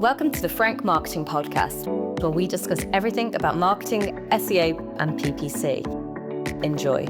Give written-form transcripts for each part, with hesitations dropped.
Welcome to the Forank Marketing Podcast, where we discuss everything about marketing, SEO, and PPC. Enjoy.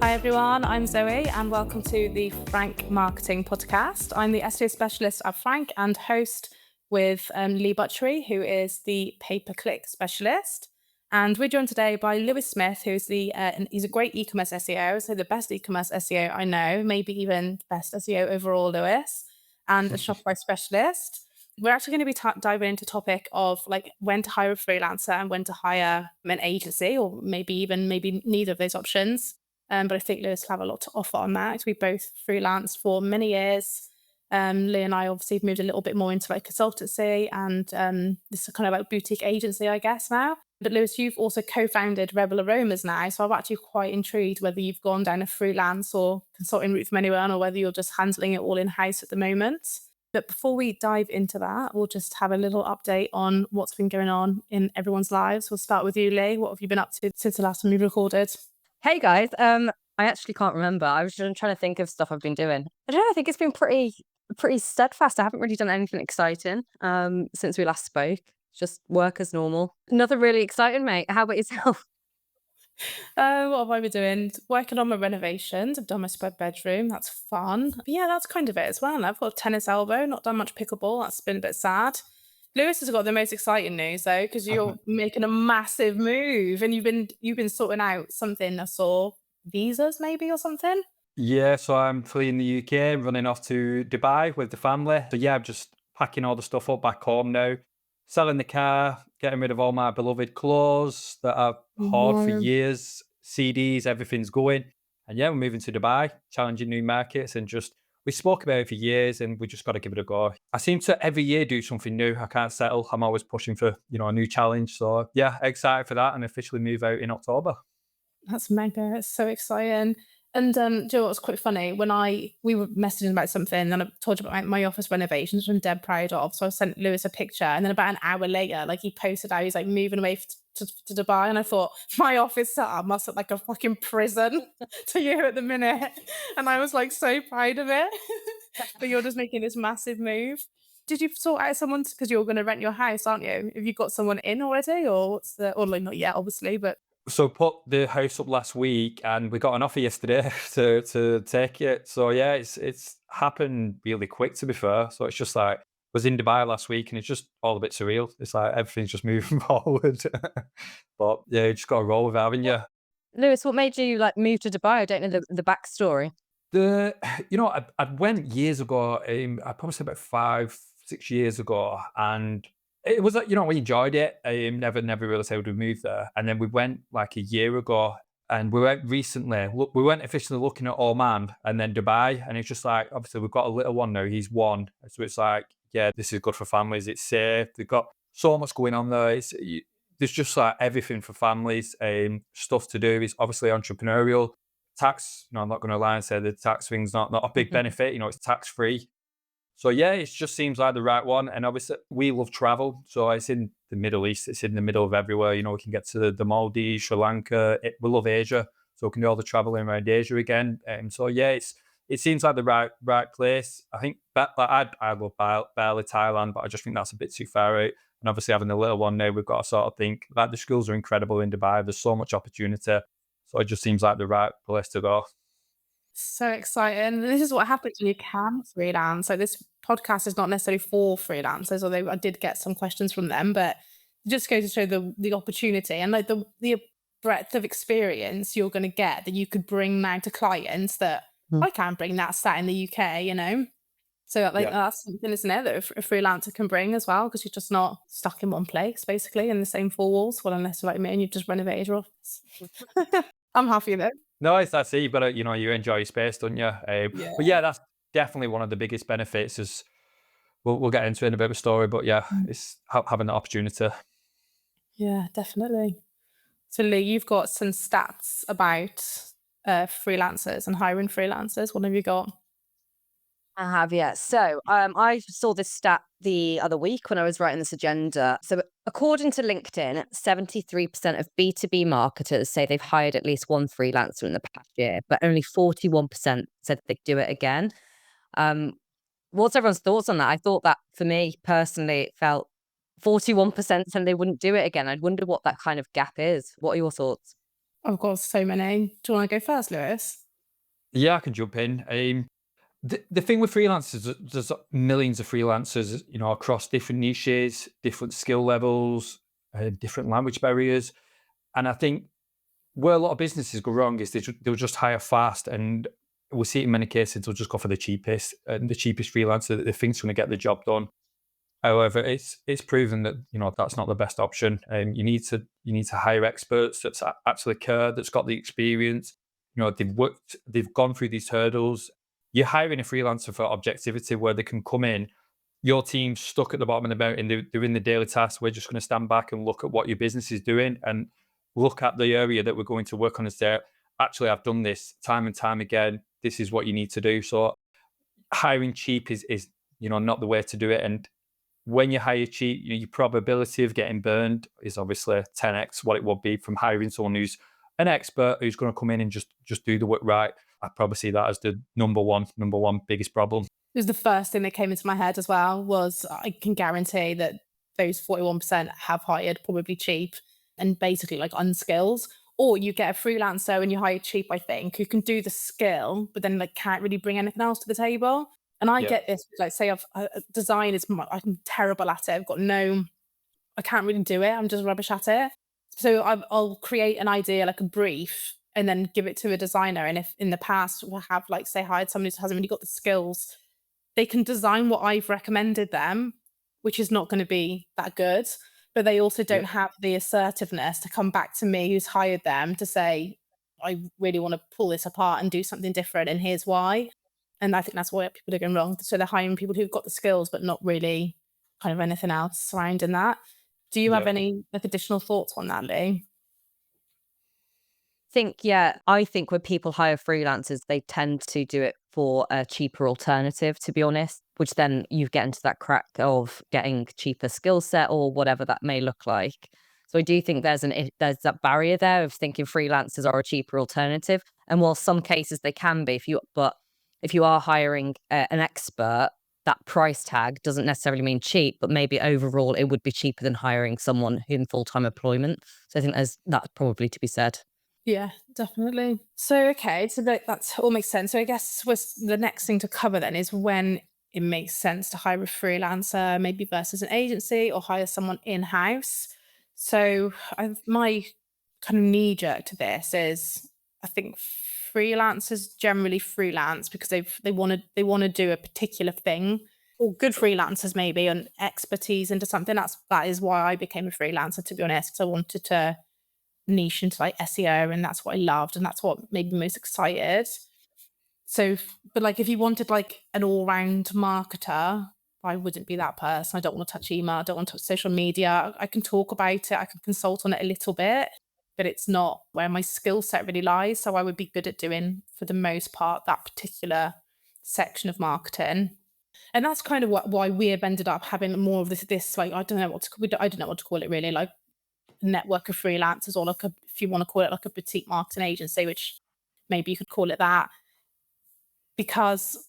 Hi everyone, I'm Zoe and welcome to the Forank Marketing Podcast. I'm the SEO specialist at Forank and host with Leigh Buttrey, who is the pay-per-click specialist. And we're joined today by Lewis Smith, who's he's a great e-commerce SEO, so the best e-commerce SEO I know, maybe even best SEO overall, Lewis, and a Shopify specialist. We're actually going to be diving into the topic of like when to hire a freelancer and when to hire an agency, or maybe neither of those options. But I think Lewis will have a lot to offer on that. We both freelanced for many years. Leigh and I obviously have moved a little bit more into like consultancy and this is kind of like boutique agency, I guess, now. But Lewis, you've also co-founded Rebel Aromas now. So I'm actually quite intrigued whether you've gone down a freelance or consulting route from anyone or whether you're just handling it all in-house at the moment. But before we dive into that, we'll just have a little update on what's been going on in everyone's lives. We'll start with you, Leigh. What have you been up to since the last time we recorded? Hey guys, I actually can't remember. I was just trying to think of stuff I've been doing. I don't know, I think it's been pretty steadfast. I haven't really done anything exciting since we last spoke. Just work as normal. Nothing really exciting, mate. How about yourself? What have I been doing? Working on my renovations. I've done my spread bedroom. That's fun. But yeah, that's kind of it as well. I've got a tennis elbow, not done much pickleball. That's been a bit sad. Lewis has got the most exciting news though, because you're making a massive move and you've been sorting out something. I saw visas maybe or something. Yeah, so I'm fleeing the UK, running off to Dubai with the family. So yeah, I'm just packing all the stuff up back home now, selling the car, getting rid of all my beloved clothes that I've hoarded for years, CDs, everything's going. And yeah, we're moving to Dubai, challenging new markets, and just we spoke about it for years and we just got to give it a go. I seem to every year do something new. I can't settle. I'm always pushing for, a new challenge. So yeah, excited for that and officially move out in October. That's mega. It's so exciting. And do you know what's quite funny? When we were messaging about something and I told you about my office renovations, which I'm dead proud of. So I sent Lewis a picture and then about an hour later, like he posted how he's like moving away to Dubai. And I thought, my office setup must look like a fucking prison to you at the minute. And I was like so proud of it. But you're just making this massive move. Did you sort out someone, because you're going to rent your house, aren't you? Have you got someone in already or or like not yet, obviously, but... So put the house up last week and we got an offer yesterday to take it. So yeah, it's happened really quick, to be fair. So it's just like, I was in Dubai last week and it's just all a bit surreal. It's like everything's just moving forward. But yeah, you just got to roll with it, haven't you? Lewis, what made you like move to Dubai? I don't know the backstory. I went years ago, I probably say about 5-6 years ago, and it was like, we enjoyed it. Never realized I would move there. And then we went like a year ago and we went recently. Look, we went officially looking at Oman and then Dubai. And it's just like, obviously we've got a little one now. He's 1. So it's like, yeah, this is good for families. It's safe. They've got so much going on there. There's just like everything for families, stuff to do. It's obviously entrepreneurial. Tax, I'm not going to lie and say the tax thing's not a big benefit. It's tax free. So yeah, it just seems like the right one. And obviously we love travel. So it's in the Middle East. It's in the middle of everywhere. We can get to the Maldives, Sri Lanka. We love Asia. So we can do all the traveling around Asia again. So yeah, it seems like the right place. I think I love Bali, Thailand, but I just think that's a bit too far out. And obviously having the little one now, we've got to sort of think like the schools are incredible in Dubai. There's so much opportunity. So it just seems like the right place to go. So exciting. This is what happens when you can freelance. So this podcast is not necessarily for freelancers, although I did get some questions from them, but it just goes to show the opportunity and like the breadth of experience you're going to get that you could bring now to clients that I can't bring that sat in the UK, So that's something, isn't it, that a freelancer can bring as well, because you're just not stuck in one place, basically, in the same 4 walls. Well, unless you're like me and you've just renovated your office. I'm happy though. No, that's it. You've got to, you enjoy your space, don't you? But yeah, that's definitely one of the biggest benefits. Is we'll get into it in a bit of a story, but yeah, it's having the opportunity. Yeah, definitely. So Leigh, you've got some stats about freelancers and hiring freelancers. What have you got? I have, yeah. So, I saw this stat the other week when I was writing this agenda. So, according to LinkedIn, 73% of B2B marketers say they've hired at least one freelancer in the past year, but only 41% said they'd do it again. Um, what's everyone's thoughts on that? I thought that for me personally, it felt 41% said they wouldn't do it again. I'd wonder what that kind of gap is. What are your thoughts? I've got so many. Do you want to go first, Lewis? Yeah, I can jump in. The thing with freelancers, there's millions of freelancers, across different niches, different skill levels, different language barriers. And I think where a lot of businesses go wrong is they'll just hire fast, and we'll see it in many cases. They'll just go for the cheapest, and the cheapest freelancer that they think's going to get the job done. However, it's proven that that's not the best option. You need to hire experts that's actually care, that's got the experience. They've gone through these hurdles. You're hiring a freelancer for objectivity, where they can come in. Your team's stuck at the bottom of the mountain. They're doing the daily tasks. We're just going to stand back and look at what your business is doing, and look at the area that we're going to work on and say, actually, I've done this time and time again. This is what you need to do. So hiring cheap is not the way to do it. And when you hire cheap, your probability of getting burned is obviously 10x what it would be from hiring someone who's an expert, who's going to come in and just do the work right. I probably see that as the number one biggest problem. It was the first thing that came into my head as well. Was I can guarantee that those 41% have hired probably cheap and basically like unskills. Or you get a freelancer and you hire cheap, I think, who can do the skill, but then like can't really bring anything else to the table. And I Yeah, get this, like, say design is I'm terrible at it. I can't really do it. I'm just rubbish at it. So I'll create an idea, like a brief, and then give it to a designer. And if in the past we have, like, say, hired somebody who hasn't really got the skills, they can design what I've recommended them, which is not going to be that good. But they also yeah, don't have the assertiveness to come back to me, who's hired them, to say, I really want to pull this apart and do something different. And here's why. And I think that's why people are going wrong. So they're hiring people who've got the skills, but not really kind of anything else surrounding that. Do you have yeah. any like additional thoughts on that, Leigh? I think when people hire freelancers, they tend to do it for a cheaper alternative, to be honest, which then you get into that crack of getting cheaper skill set or whatever that may look like. So I do think there's that barrier there of thinking freelancers are a cheaper alternative. And while some cases they can be, if you are hiring an expert, that price tag doesn't necessarily mean cheap, but maybe overall it would be cheaper than hiring someone in full-time employment. So I think that's probably to be said. Yeah, definitely. So, okay, so that's all makes sense. So, I guess was the next thing to cover then is when it makes sense to hire a freelancer, maybe versus an agency, or hire someone in house. So, my kind of knee jerk to this is I think freelancers generally freelance because they want to do a particular thing, or good freelancers maybe and expertise into something. That is why I became a freelancer, to be honest, 'cause I wanted to niche into like SEO, and that's what I loved and that's what made me most excited. So, but like if you wanted like an all-round marketer, I wouldn't be that person. I don't want to touch email, I don't want to touch social media. I can talk about it, I can consult on it a little bit, but it's not where my skill set really lies. So I would be good at doing, for the most part, that particular section of marketing. And that's kind of why we have ended up having more of this like I don't know what to I don't know what to call it really, like network of freelancers, or like if you want to call it like a boutique marketing agency, which maybe you could call it that, because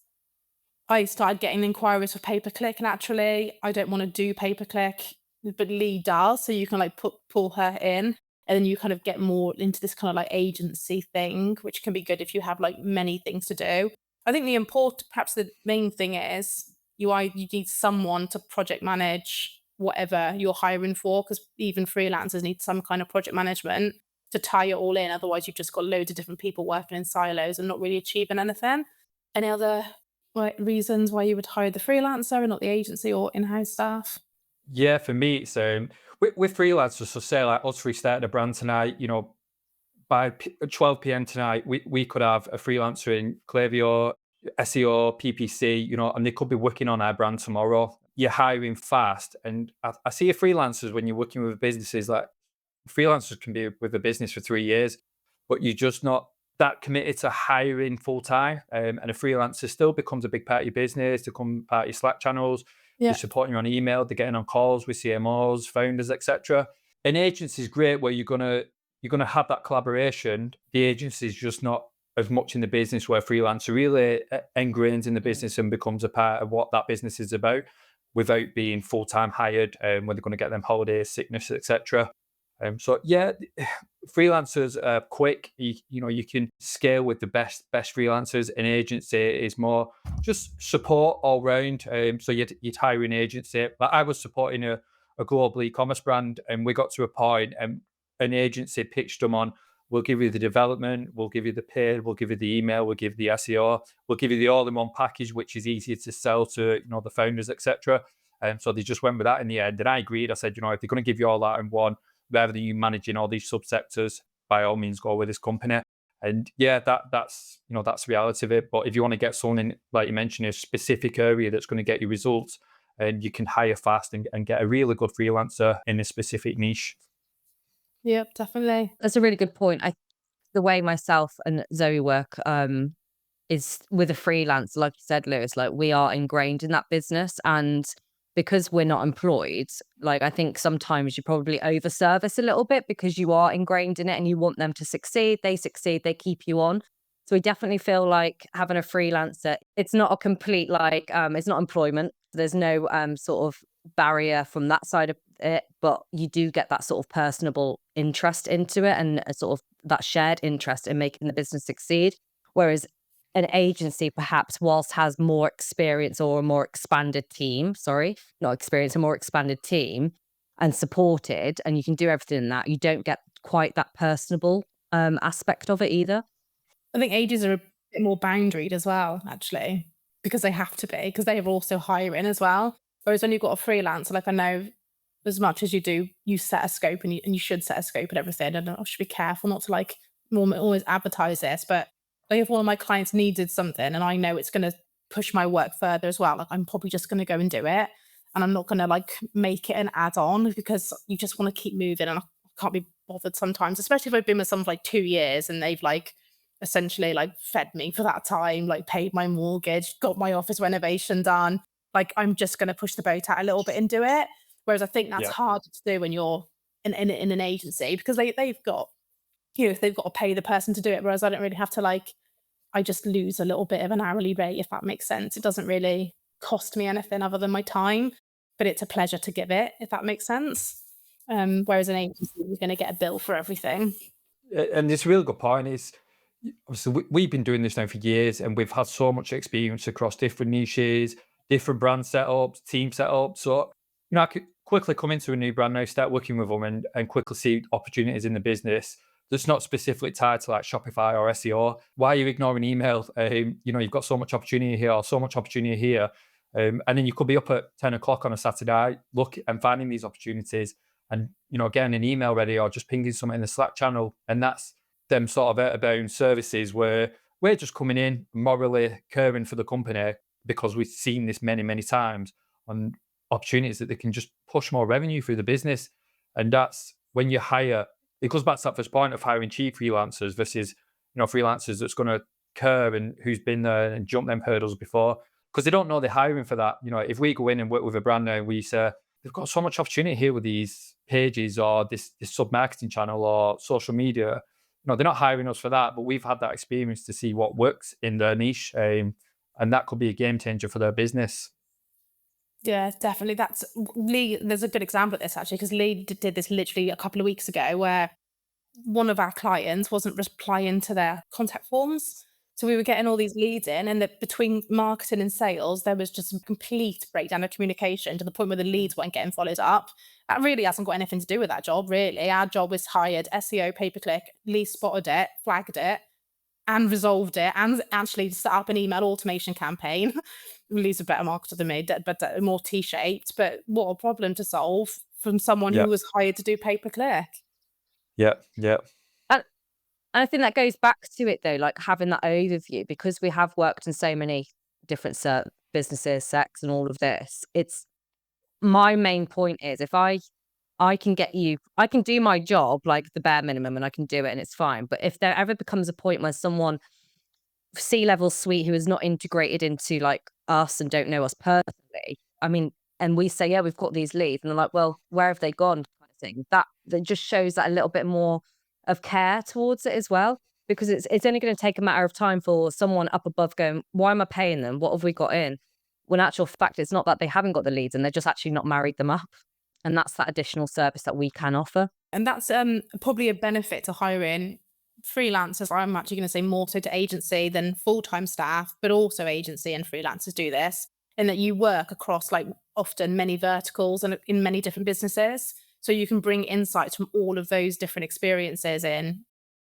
I started getting inquiries for pay per click. Naturally, I don't want to do pay per click, but Leigh does. So you can like pull her in, and then you kind of get more into this kind of like agency thing, which can be good if you have like many things to do. I think perhaps the main thing is you need someone to project manage whatever you're hiring for, because even freelancers need some kind of project management to tie it all in. Otherwise, you've just got loads of different people working in silos and not really achieving anything. Any other reasons why you would hire the freelancer and not the agency or in-house staff? Yeah, for me, it's with freelancers. So say like us restarting a brand tonight, by 12 p.m. tonight, we could have a freelancer in Klaviyo, SEO, PPC, and they could be working on our brand tomorrow. You're hiring fast. And I see a freelancers when you're working with businesses, like freelancers can be with a business for 3 years, but you're just not that committed to hiring full time, and a freelancer still becomes a big part of your business, to become part of your Slack channels. They're Yeah. supporting you on email, they're getting on calls with CMOs, founders, etc. An agency is great where you're gonna have that collaboration. The agency is just not as much in the business, where freelancer really ingrains in the business and becomes a part of what that business is about, without being full time hired, when they're going to get them holidays, sickness, etc. So yeah, freelancers are quick. You can scale with the best freelancers. An agency is more just support all round. So you'd hire an agency. Like I was supporting a global e-commerce brand, and we got to a point, and an agency pitched them on. We'll give you the development, we'll give you the paid, we'll give you the email, we'll give you the SEO, we'll give you the all-in-one package, which is easier to sell to the founders, etc. And so they just went with that in the end. And I agreed. I said, if they're going to give you all that in one, rather than you managing all these subsectors, by all means go with this company. And yeah, that's the reality of it. But if you want to get someone in, like you mentioned, a specific area that's going to get you results, and you can hire fast and get a really good freelancer in a specific niche. Yep, definitely. That's a really good point. The way myself and Zoe work is with a freelance, like you said, Lewis, like we are ingrained in that business, and because we're not employed, like I think sometimes you probably overservice a little bit because you are ingrained in it and you want them to succeed, they keep you on. So we definitely feel like having a freelancer, it's not a complete it's not employment. There's no sort of barrier from that side of it, but you do get that sort of personable interest into it, and a sort of that shared interest in making the business succeed. Whereas an agency perhaps, whilst has more experience or a more expanded team, not experience, a more expanded team and supported, and you can do everything in that, you don't get quite that personable aspect of it either. I think ages are a bit more boundaried as well, actually, because they have to be, because they are also hiring as well. Whereas when you've got a freelancer, like I know as much as you do, you set a scope, and you should set a scope and everything. And I should be careful not to always advertise this, but like if one of my clients needed something and I know it's going to push my work further as well, like I'm probably just going to go and do it. And I'm not going to like make it an add-on, because you just want to keep moving. And I can't be bothered sometimes, especially if I've been with someone for like 2 years and they've like essentially like fed me for that time, like paid my mortgage, got my office renovation done. Like I'm just going to push the boat out a little bit and do it. Whereas I think that's Yeah. hard to do when you're in an agency, because they've got, they've got to pay the person to do it. Whereas I don't really have to, I just lose a little bit of an hourly rate, if that makes sense. It doesn't really cost me anything other than my time, but it's a pleasure to give it, if that makes sense. Whereas an agency, you're going to get a bill for everything. And it's a really good point. Is obviously we've been doing this now for years, and we've had so much experience across different niches, different brand setups, team setups. So I could quickly come into a new brand now, start working with them, and quickly see opportunities in the business that's not specifically tied to like Shopify or SEO. Why are you ignoring email? You've got so much opportunity here, or so much opportunity here. And then you could be up at 10 o'clock on a Saturday, look and finding these opportunities, and getting an email ready, or just pinging something in the Slack channel. And that's them sort of outbound services where we're just coming in, morally caring for the company, because we've seen this many, many times, on opportunities that they can just push more revenue through the business. And that's when you hire. It goes back to that first point of hiring cheap freelancers versus freelancers that's going to care and who's been there and jumped them hurdles before, because they don't know they're hiring for that. If we go in and work with a brand now, we say they've got so much opportunity here with these pages, or this sub marketing channel, or social media. They're not hiring us for that, but we've had that experience to see what works in their niche, and that could be a game changer for their business. Yeah, definitely. That's Leigh. There's a good example of this actually, because Leigh did this literally a couple of weeks ago, where one of our clients wasn't replying to their contact forms. So we were getting all these leads in, and that between marketing and sales, there was just a complete breakdown of communication, to the point where the leads weren't getting followed up. That really hasn't got anything to do with that job, really. Our job was hired SEO, pay-per-click. Leigh spotted it, flagged it, and resolved it, and actually set up an email automation campaign. Leigh's a better marketer than me, but more T-shaped. But what a problem to solve from someone Yeah. who was hired to do pay-per-click. Yeah. Yeah. And I think that goes back to it though, like having that overview, because we have worked in so many different businesses, sects, and all of this. It's my main point is, if I I can do my job, like the bare minimum, and I can do it and it's fine. But if there ever becomes a point where someone C-level suite who is not integrated into like us and don't know us personally, I mean, and we say, yeah, we've got these leads, and they're like, well, where have they gone? Kind of thing. That just shows that a little bit more of care towards it as well, because it's only going to take a matter of time for someone up above going, why am I paying them? What have we got in? When actual fact, it's not that they haven't got the leads and they're just actually not married them up. And that's that additional service that we can offer. And that's probably a benefit to hiring freelancers. I'm actually going to say more so to agency than full-time staff, but also agency and freelancers do this, in that you work across like often many verticals and in many different businesses. So you can bring insights from all of those different experiences in.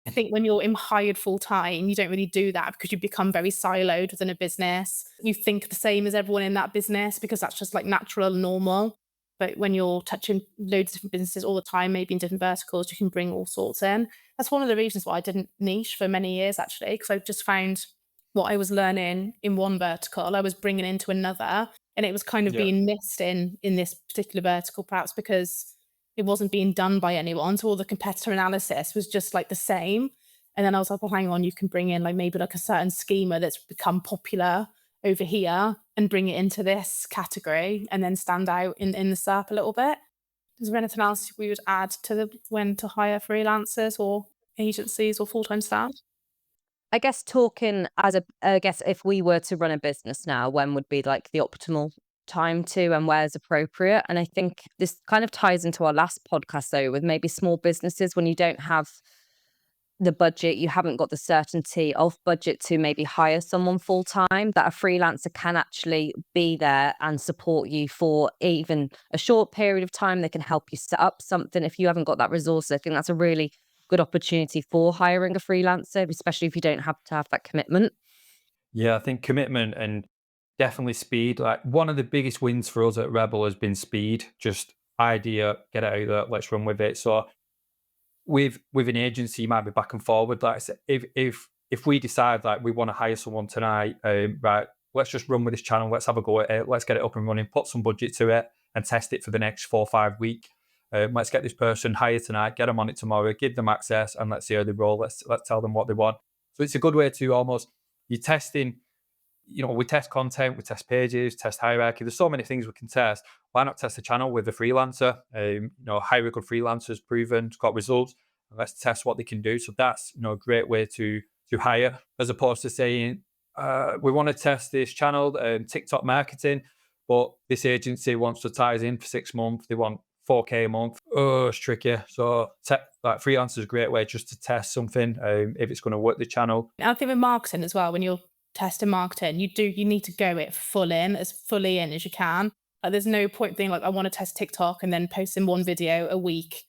I think when you're hired full-time, you don't really do that because you become very siloed within a business. You think the same as everyone in that business because that's just like natural and normal. But when you're touching loads of different businesses all the time, maybe in different verticals, you can bring all sorts in. That's one of the reasons why I didn't niche for many years, actually, because I just found what I was learning in one vertical, I was bringing into another, and it was kind of being missed in this particular vertical, perhaps because it wasn't being done by anyone. So all the competitor analysis was just like the same. And then I was like, well, hang on, you can bring in like maybe like a certain schema that's become popular over here and bring it into this category and then stand out in the SERP a little bit. Is there anything else we would add to when to hire freelancers or agencies or full-time staff? I guess if we were to run a business now, when would be like the optimal time to, and where's appropriate? And I think this kind of ties into our last podcast though, with maybe small businesses, when you don't have the budget, you haven't got the certainty of budget to maybe hire someone full time, that a freelancer can actually be there and support you for even a short period of time. They can help you set up something if you haven't got that resource. I think that's a really good opportunity for hiring a freelancer, especially if you don't have to have that commitment. Yeah, I think commitment and definitely speed. Like one of the biggest wins for us at Rebel has been speed. Just idea, get it out there, let's run with it. So with an agency, you might be back and forward. Like I said, if we decide like we want to hire someone tonight, right, let's just run with this channel. Let's have a go at it. Let's get it up and running. Put some budget to it and test it for the next 4 or 5 weeks. Let's get this person hired tonight. Get them on it tomorrow. Give them access and let's see how they roll. Let's tell them what they want. So it's a good way to almost you're testing. We test content, we test pages, test hierarchy. There's so many things we can test. Why not test the channel with a freelancer? Hire a good freelancer's proven, it's got results. And let's test what they can do. So that's a great way to hire, as opposed to saying we want to test this channel, TikTok marketing, but this agency wants to tie us in for 6 months. They want 4K a month. Oh, it's tricky. So like freelancer is a great way just to test something if it's going to work the channel. I think with marketing as well, when you're testing marketing, you need to go as fully in as you can. Like there's no point being like, I want to test TikTok and then posting 1 video a week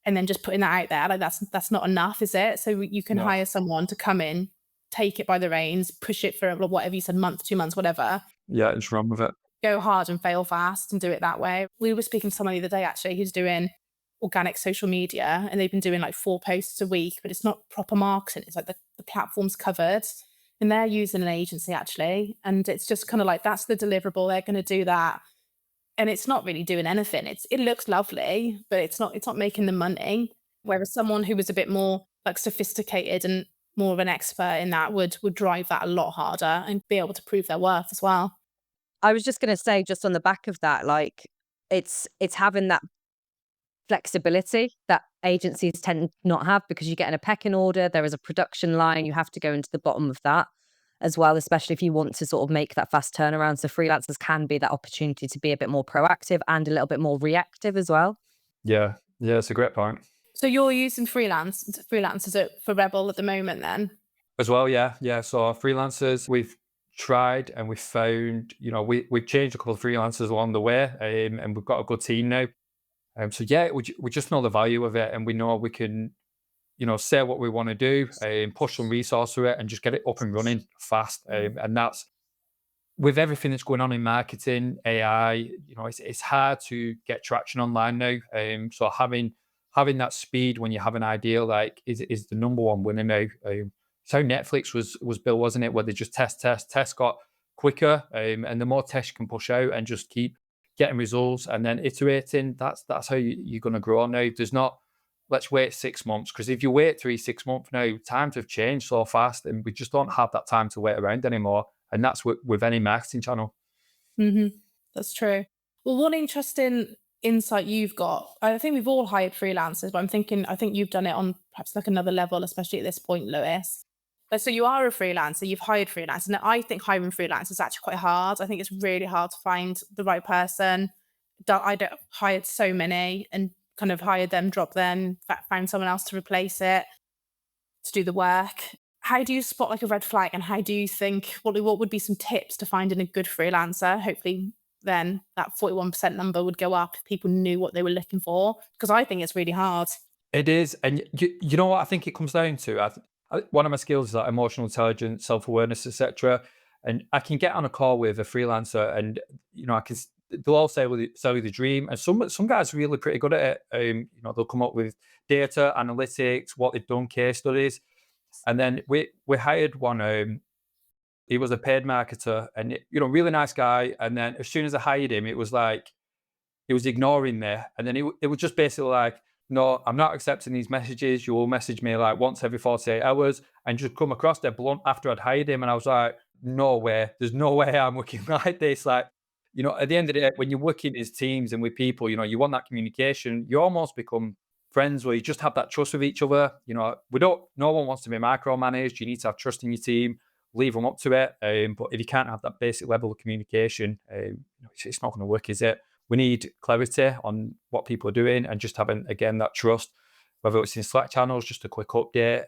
and then just putting that out there. Like that's not enough, is it? So you can hire someone to come in, take it by the reins, push it for whatever you said, month, 2 months, whatever. Yeah, just run with it. Go hard and fail fast and do it that way. We were speaking to someone the other day actually who's doing organic social media, and they've been doing like 4 posts a week, but it's not proper marketing. It's like the platform's covered. And they're using an agency actually. And it's just kind of like, that's the deliverable. They're going to do that. And it's not really doing anything. It looks lovely, but it's not making the money. Whereas someone who was a bit more like sophisticated and more of an expert in that would drive that a lot harder and be able to prove their worth as well. I was just going to say, just on the back of that, like it's having that flexibility that agencies tend not have, because you get in a pecking order, there is a production line, you have to go into the bottom of that as well, especially if you want to sort of make that fast turnaround. So freelancers can be that opportunity to be a bit more proactive and a little bit more reactive as well. Yeah, it's a great point. So you're using freelancers for Rebel at the moment then? As well, yeah. So freelancers, we've tried and we've found, we've changed a couple of freelancers along the way, and we've got a good team now. So yeah, we just know the value of it, and we know we can, say what we want to do, and push some resource to it, and just get it up and running fast. And that's with everything that's going on in marketing, AI. It's hard to get traction online now. So having that speed when you have an idea, like is the number one winner now. It's how Netflix was built, wasn't it? Where they just test got quicker, and the more tests you can push out and just keep getting results and then iterating. That's how you're going to grow. Now, there's not, let's wait 6 months, because if you wait 6 months now, times have changed so fast and we just don't have that time to wait around anymore. And that's with any marketing channel. That's true. Well, one interesting insight you've got, I think we've all hired freelancers, but I think you've done it on perhaps like another level, especially at this point, Lewis. But so you are a freelancer, you've hired freelancers. And I think hiring freelancers is actually quite hard. I think it's really hard to find the right person. I don't hired so many and kind of hired them, dropped them, found someone else to replace it, to do the work. How do you spot like a red flag, and how do you think, what would be some tips to finding a good freelancer? Hopefully then that 41% number would go up if people knew what they were looking for, because I think it's really hard. It is. And you know what I think it comes down to? One of my skills is like emotional intelligence, self-awareness, etc. And I can get on a call with a freelancer and, they'll all say, well, sell you the dream. And some guys are really pretty good at it. They'll come up with data, analytics, what they've done, case studies. And then we hired one, he was a paid marketer and, really nice guy. And then as soon as I hired him, it was like, he was ignoring me. And then it was just basically like, no, I'm not accepting these messages. You will message me like once every 48 hours, and just come across dead blunt after I'd hired him. And I was like, no way. There's no way I'm working like this. Like, at the end of the day, when you're working as teams and with people, you want that communication. You almost become friends where you just have that trust with each other. No one wants to be micromanaged. You need to have trust in your team, leave them up to it. But if you can't have that basic level of communication, it's not going to work, is it? We need clarity on what people are doing and just having, again, that trust, whether it's in Slack channels, just a quick update.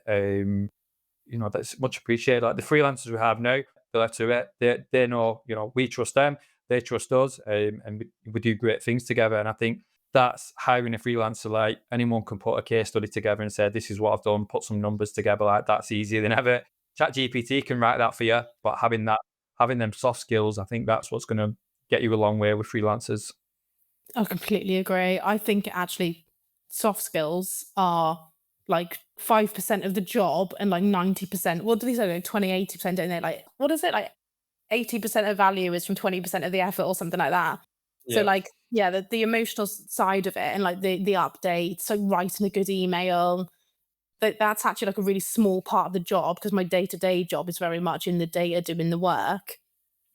That's much appreciated. Like the freelancers we have now, they're left to it. They know, we trust them, they trust us, and we do great things together. And I think that's hiring a freelancer. Like anyone can put a case study together and say, this is what I've done, put some numbers together. Like that's easier than ever. ChatGPT can write that for you, but having them soft skills, I think that's what's going to get you a long way with freelancers. I completely agree. I think actually soft skills are like 5% of the job and like 90%. What do they say? 20, 80%, don't they? Like, what is it? Like 80% of value is from 20% of the effort or something like that. Yeah. So like, yeah, the emotional side of it and like the updates, so writing a good email, that's actually like a really small part of the job, because my day-to-day job is very much in the data doing the work.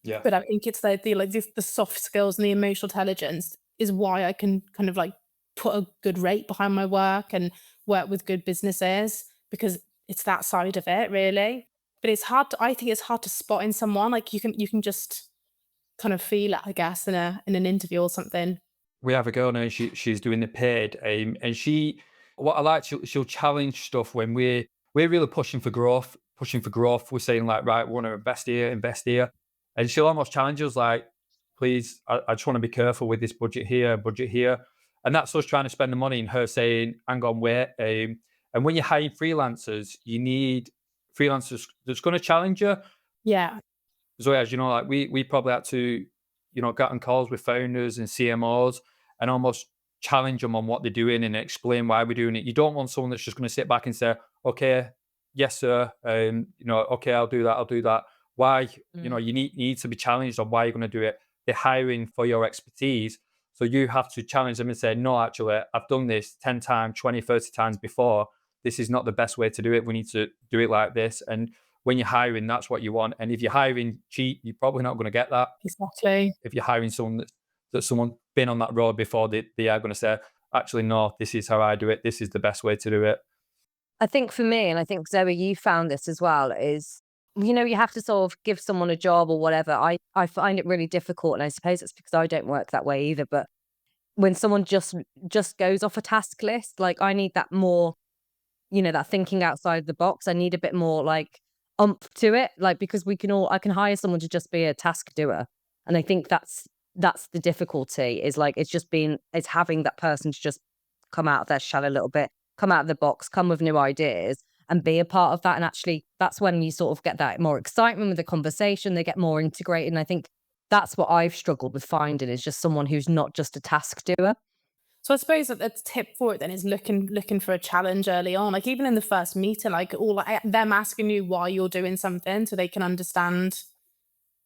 Yeah. But I think it's the soft skills and the emotional intelligence is why I can kind of like put a good rate behind my work and work with good businesses, because it's that side of it, really. But it's hard I think it's hard to spot in someone. Like you can just kind of feel it, I guess, in an interview or something. We have a girl now, she's doing the paid, and what I like, she'll challenge stuff when we're really pushing for growth. We're saying like, right, we want to invest here. And she'll almost challenge us like, please, I just want to be careful with this budget here. And that's us trying to spend the money and her saying, hang on, wait. And when you're hiring freelancers, you need freelancers that's going to challenge you. Yeah. So as like we probably had to, get on calls with founders and CMOs and almost challenge them on what they're doing and explain why we're doing it. You don't want someone that's just going to sit back and say, okay, yes, sir. Okay, I'll do that. Why? You need to be challenged on why you're going to do it. They're hiring for your expertise. So you have to challenge them and say, no, actually, I've done this 10 times, 20, 30 times before. This is not the best way to do it. We need to do it like this. And when you're hiring, that's what you want. And if you're hiring cheap, you're probably not going to get that. Exactly. If you're hiring someone that's someone been on that road before, they are going to say, actually, no, this is how I do it. This is the best way to do it. I think for me, and I think Zoe, you found this as well, is, you have to sort of give someone a job or whatever. I find it really difficult, and I suppose it's because I don't work that way either. But when someone just goes off a task list, like I need that more, that thinking outside the box. I need a bit more like to it, like, because I can hire someone to just be a task doer, and I think that's the difficulty, is like it's having that person to just come out of their shell a little bit, come out of the box, come with new ideas and be a part of that. And actually that's when you sort of get that more excitement with the conversation, they get more integrated. And I think that's what I've struggled with finding, is just someone who's not just a task doer. So I suppose that the tip for it then is looking for a challenge early on, like even in the first meeting, like them asking you why you're doing something so they can understand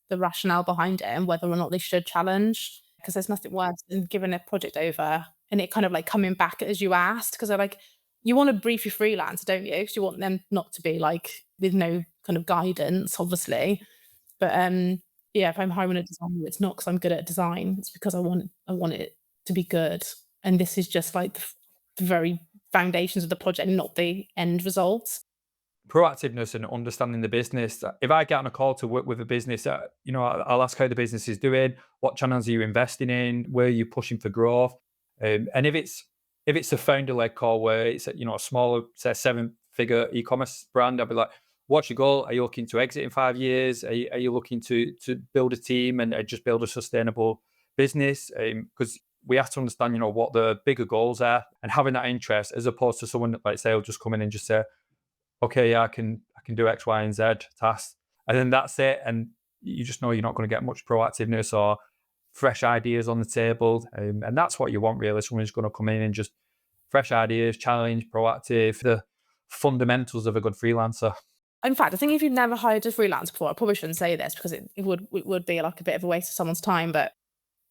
the rationale behind it and whether or not they should challenge. because there's nothing worse than giving a project over and it kind of like coming back as you asked. Because I like, you want to brief your freelancer, don't you? Because you want them not to be like with no kind of guidance, obviously. But yeah, if I'm hiring a designer, it's not because I'm good at design. It's because I want it to be good. And this is just like the very foundations of the project, not the end result. Proactiveness and understanding the business. If I get on a call to work with a business, I'll ask how the business is doing, what channels are you investing in, where are you pushing for growth, and if it's a founder-led call where it's a smaller, say, 7-figure e-commerce brand, I'll be like, what's your goal? Are you looking to exit in 5 years? Are you looking to build a team and just build a sustainable business? Because we have to understand, what the bigger goals are, and having that interest as opposed to someone that, like, say, will just come in and just say, okay, yeah, I can do X, Y, and Z tasks, and then that's it. And you just know you're not going to get much proactiveness or fresh ideas on the table, and that's what you want really. Someone who's going to come in and just fresh ideas, challenge, proactive, the fundamentals of a good freelancer. In fact, I think if you've never hired a freelancer before, I probably shouldn't say this because it would be like a bit of a waste of someone's time, but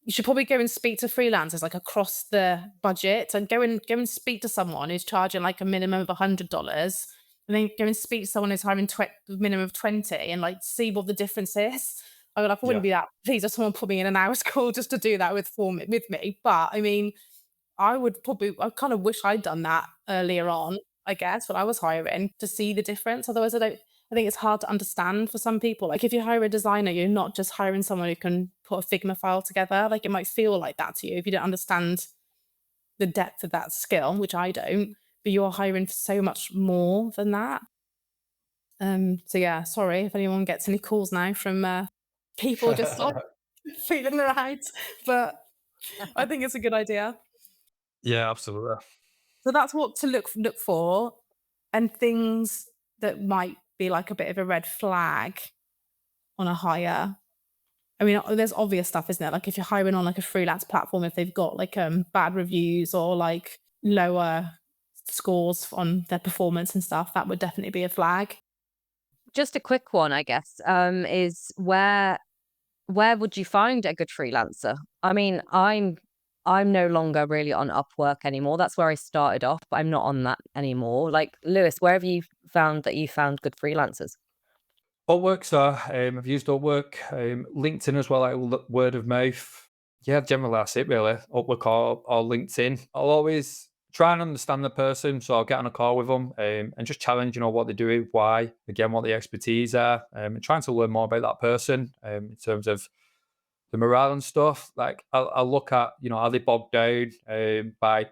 you should probably go and speak to freelancers like across the budget and go and speak to someone who's charging like a minimum of $100, and then go and speak to someone who's hiring minimum of 20 and like see what the difference is. I wouldn't Yeah. be that pleased if someone put me in an hour's call just to do that with me. But I mean, I kind of wish I'd done that earlier on, I guess, when I was hiring to see the difference. Otherwise, I think it's hard to understand for some people. Like if you hire a designer, you're not just hiring someone who can put a Figma file together. Like it might feel like that to you if you don't understand the depth of that skill, which I don't, but you're hiring for so much more than that. So yeah, sorry if anyone gets any calls now from people just like feeling their heights, but I think it's a good idea. Yeah, absolutely. So that's what to look for, and things that might be like a bit of a red flag on a hire. I mean, there's obvious stuff, isn't there? Like if you're hiring on like a freelance platform, if they've got like bad reviews or like lower scores on their performance and stuff, that would definitely be a flag. Just a quick one, I guess, is where would you find a good freelancer? I mean, I'm no longer really on Upwork anymore. That's where I started off, but I'm not on that anymore. Like Lewis, where have you found that you found good freelancers? Upwork, so I've used Upwork, LinkedIn as well, like word of mouth. Yeah, generally that's it really. Upwork or LinkedIn. I'll always try and understand the person, so I'll get on a call with them, and just challenge, what they're doing, why, again, what the expertise are, and trying to learn more about that person, in terms of the morale and stuff. Like I'll look at, are they bogged down by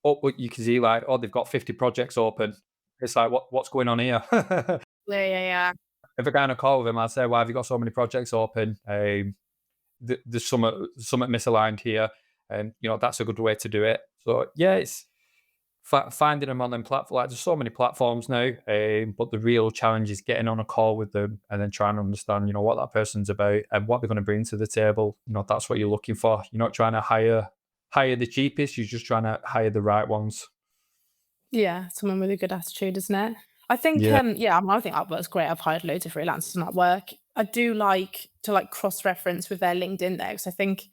Upwork? You can see like, oh, they've got 50 projects open. It's like, what's going on here? Yeah, yeah, yeah. If I get on a call with him, I'll say, "Why have you got so many projects open? There's something misaligned here," and that's a good way to do it. So yeah, it's finding them on them platforms. Like there's so many platforms now, but the real challenge is getting on a call with them and then trying to understand, what that person's about and what they're going to bring to the table. That's what you're looking for. You're not trying to hire the cheapest. You're just trying to hire the right ones. Yeah, someone with a good attitude, isn't it? I think, Yeah. yeah, I think Upwork's great. I've hired loads of freelancers on Upwork. I do like to like cross-reference with their LinkedIn though, because I think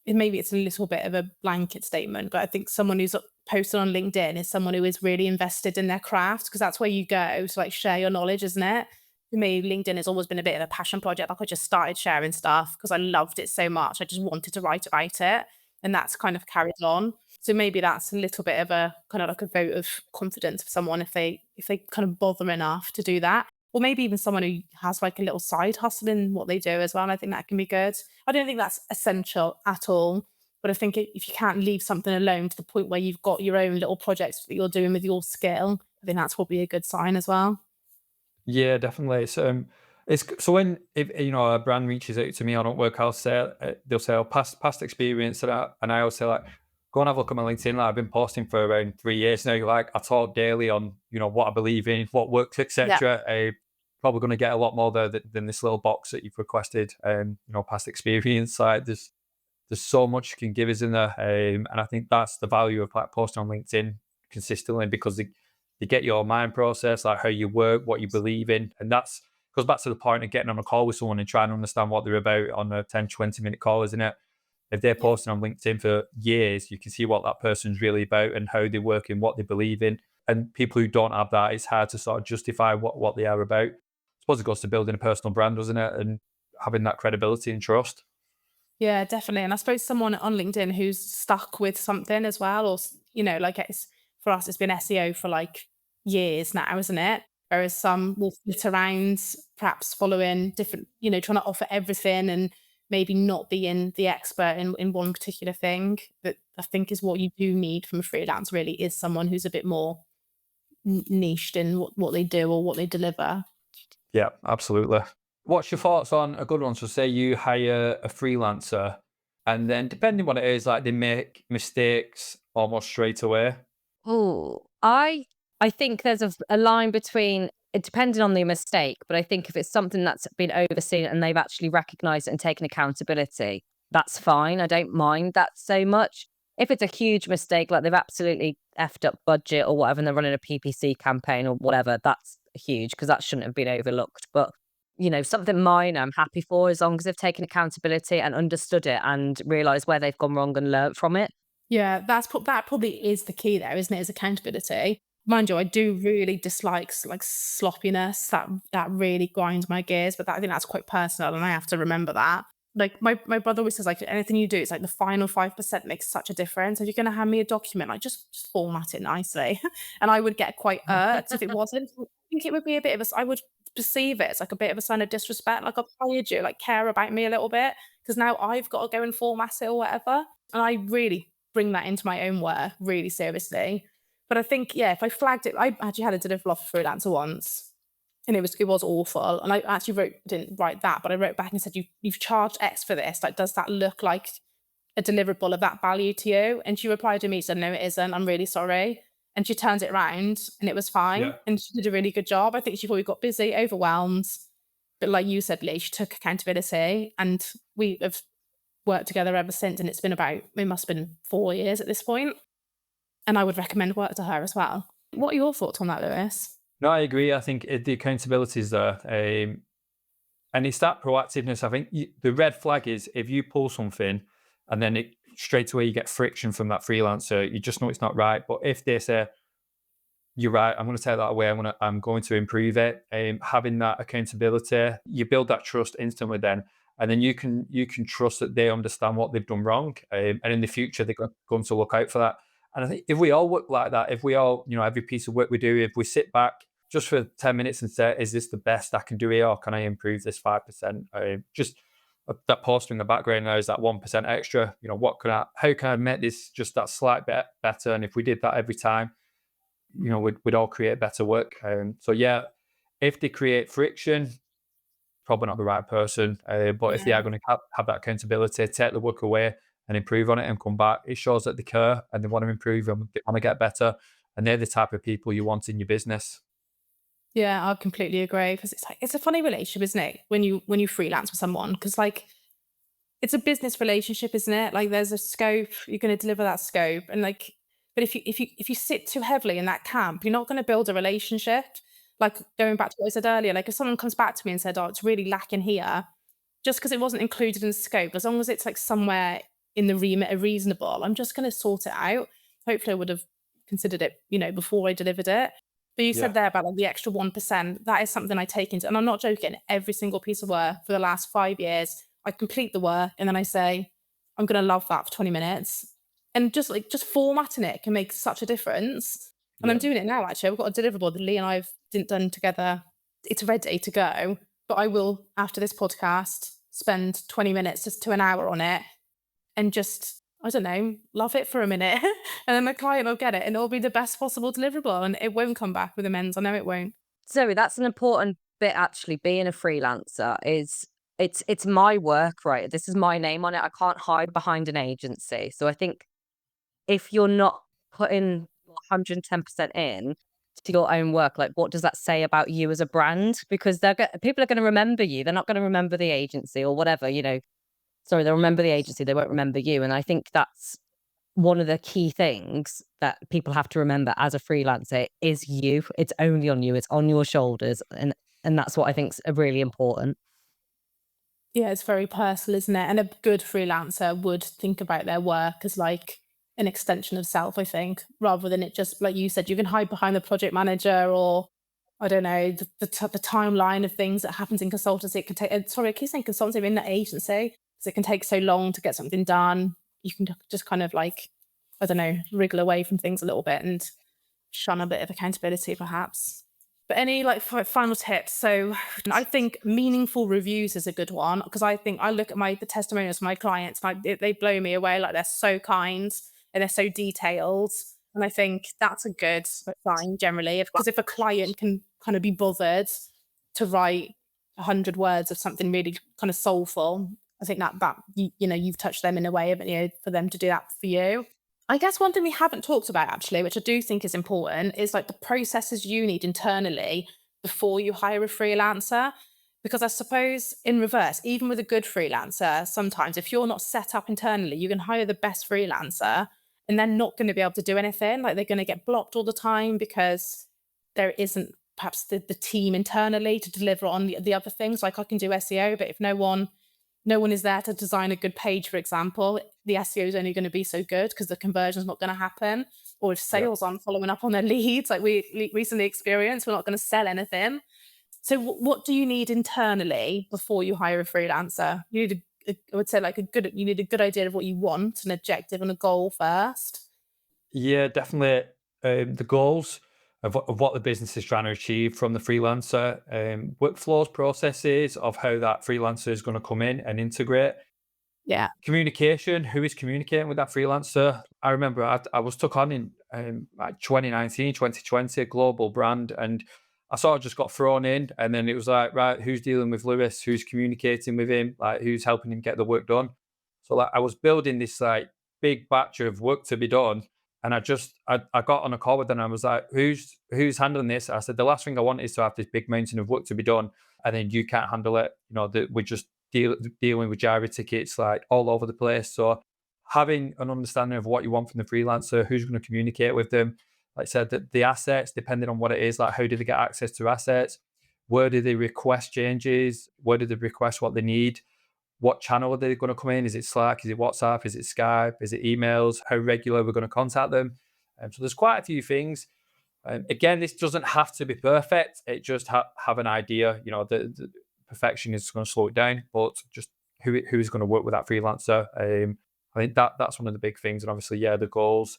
maybe it's a little bit of a blanket statement, but I think someone who's posted on LinkedIn is someone who is really invested in their craft, because that's where you go to like share your knowledge, isn't it? For me, LinkedIn has always been a bit of a passion project. Like I just started sharing stuff because I loved it so much. I just wanted to write about it. And that's kind of carried on. So maybe that's a little bit of a kind of like a vote of confidence for someone if they kind of bother enough to do that. Or maybe even someone who has like a little side hustle in what they do as well. And I think that can be good. I don't think that's essential at all. But I think if you can't leave something alone to the point where you've got your own little projects that you're doing with your skill, I think that's probably a good sign as well. Yeah, definitely. It's so when if a brand reaches out to me on Upwork, I'll say they'll say, "Oh, past experience," and I always say like, "Go and have a look at my LinkedIn. Like, I've been posting for around 3 years now. Like I talk daily on what I believe in, what works, Yeah. etc." Probably going to get a lot more there than this little box that you've requested. Past experience. Like there's so much you can give us in there, and I think that's the value of like posting on LinkedIn consistently because they get your mind process, like how you work, what you believe in, and that's goes back to the point of getting on a call with someone and trying to understand what they're about on a 10, 20-minute call, isn't it? If they're posting on LinkedIn for years, you can see what that person's really about and how they work and what they believe in. And people who don't have that, it's hard to sort of justify what they are about. I suppose it goes to building a personal brand, doesn't it? And having that credibility and trust. Yeah, definitely. And I suppose someone on LinkedIn who's stuck with something as well, or, like for us, it's been SEO for like years now, isn't it? Whereas some will flit around, perhaps following different, trying to offer everything and maybe not being the expert in one particular thing. That I think is what you do need from a freelance, really, is someone who's a bit more niched in what they do or what they deliver. Yeah, absolutely. What's your thoughts on a good one? So say you hire a freelancer and then depending what it is, like they make mistakes almost straight away. Oh, I think there's a line between it depending on the mistake, but I think if it's something that's been overseen and they've actually recognised it and taken accountability, that's fine. I don't mind that so much. If it's a huge mistake, like they've absolutely effed up budget or whatever, and they're running a PPC campaign or whatever, that's huge because that shouldn't have been overlooked. But something minor, I'm happy for as long as they've taken accountability and understood it and realised where they've gone wrong and learnt from it. Yeah, that probably is the key there, isn't it? Is accountability. Mind you, I do really dislike like sloppiness. That really grinds my gears. But I think that's quite personal, and I have to remember that. Like my brother always says, like anything you do, it's like the final 5% makes such a difference. If you're going to hand me a document, like just format it nicely, and I would get quite irked if it wasn't. I think it would be a bit of I would perceive it as like a bit of a sign of disrespect. Like I've hired you, like care about me a little bit because now I've got to go and format it or whatever. And I really bring that into my own work really seriously. But I think, yeah, if I flagged it, I actually had a deliverable off a freelancer once, and it was awful. And I actually didn't write that, but I wrote back and said, you've charged X for this. Like, does that look like a deliverable of that value to you? And she replied to me, said, no, it isn't. I'm really sorry. And she turned it around and it was fine. Yeah. And she did a really good job. I think she probably got busy, overwhelmed. But like you said, Leigh, she took accountability, and we have worked together ever since. And it's been it must have been 4 years at this point. And I would recommend work to her as well. What are your thoughts on that, Lewis? No, I agree. I think the accountability is there. And it's that proactiveness. I think the red flag is if you pull something and then straight away you get friction from that freelancer, you just know it's not right. But if they say, you're right, I'm going to take that away, I'm going to improve it. Having that accountability, you build that trust instantly then. And then you can trust that they understand what they've done wrong. And in the future, they're going to look out for that. And I think if we all work like that, if we all, every piece of work we do, if we sit back just for 10 minutes and say, is this the best I can do here, or can I improve this 5%? Just that poster in the background now is that 1% extra. How can I make this just that slight bit better? And if we did that every time, we'd all create better work. So yeah, if they create friction, probably not the right person. But if they are going to have that accountability, take the work away and improve on it and come back, it shows that they care and they want to improve and they want to get better. And they're the type of people you want in your business. Yeah, I completely agree, because it's a funny relationship, isn't it? When you freelance with someone, because like it's a business relationship, isn't it? Like there's a scope, you're going to deliver that scope, and like, but if you sit too heavily in that camp, you're not going to build a relationship. Like going back to what I said earlier, like if someone comes back to me and said, "Oh, it's really lacking here," just because it wasn't included in the scope, as long as it's like somewhere in the remit of reasonable, I'm just going to sort it out. Hopefully, I would have considered it, before I delivered it. But you said there about like the extra 1%. That is something I take into, and I'm not joking. Every single piece of work for the last 5 years, I complete the work and then I say, I'm going to love that for 20 minutes, and just formatting it can make such a difference. And I'm doing it now. Actually, I've got a deliverable that Leigh and I've done together. It's ready to go. But I will, after this podcast, spend 20 minutes just to an hour on it and just, I don't know, love it for a minute. And then the client will get it and it'll be the best possible deliverable, and it won't come back with amends. I know it won't. Zoe, that's an important bit actually. Being a freelancer is it's my work, right? This is my name on it. I can't hide behind an agency. So I think if you're not putting 110% in to your own work, like what does that say about you as a brand? Because people are going to remember you. They're not going to remember the agency or whatever, Sorry, they'll remember the agency. They won't remember you. And I think that's one of the key things that people have to remember as a freelancer is you. It's only on you. It's on your shoulders. And And that's what I think's really important. Yeah, it's very personal, isn't it? And a good freelancer would think about their work as like an extension of self, I think, rather than it just like you said, you can hide behind the project manager or I don't know the timeline of things that happens in consultancy. It can take. Sorry, I keep saying consultancy in that agency because it can take so long to get something done. You can just kind of like I don't know wriggle away from things a little bit and shun a bit of accountability, perhaps. But any like final tips? So I think meaningful reviews is a good one because I think I look at the testimonials from my clients and they blow me away. Like they're so kind and they're so detailed, and I think that's a good sign generally. Because if a client can kind of be bothered to write 100 words of something really kind of soulful, I think that you've touched them in a way, haven't you, for them to do that for you. I guess one thing we haven't talked about actually, which I do think is important, is like the processes you need internally before you hire a freelancer. Because I suppose in reverse, even with a good freelancer, sometimes if you're not set up internally, you can hire the best freelancer and they're not going to be able to do anything. Like they're going to get blocked all the time because there isn't perhaps the team internally to deliver on the other things. Like I can do SEO, but if no one is there to design a good page, for example, the SEO is only going to be so good because the conversion is not going to happen. Or if sales aren't following up on their leads, like we recently experienced, we're not going to sell anything. So what do you need internally before you hire a freelancer? You need I would say you need a good idea of what you want, an objective and a goal first. Yeah, definitely. The goals of what the business is trying to achieve from the freelancer, workflows, processes of how that freelancer is going to come in and integrate. Yeah. Communication, who is communicating with that freelancer? I remember I was took on in like 2019, 2020, a global brand, and I sort of just got thrown in, and then it was like, right, who's dealing with Lewis? Who's communicating with him? Like, who's helping him get the work done? So like, I was building this like big batch of work to be done, and I got on a call with them, and I was like, who's handling this? I said, the last thing I want is to have this big mountain of work to be done, and then you can't handle it. You know, that we're just dealing with Jira tickets like all over the place. So having an understanding of what you want from the freelancer, who's going to communicate with them, like I said, the assets, depending on what it is, like how do they get access to assets? Where do they request changes? Where do they request what they need? What channel are they going to come in? Is it Slack? Is it WhatsApp? Is it Skype? Is it emails? How regular we're going to contact them? So there's quite a few things. Again, this doesn't have to be perfect. It just have an idea. You know, the perfection is going to slow it down, but just who's going to work with that freelancer. I think that's one of the big things, and obviously, yeah, the goals.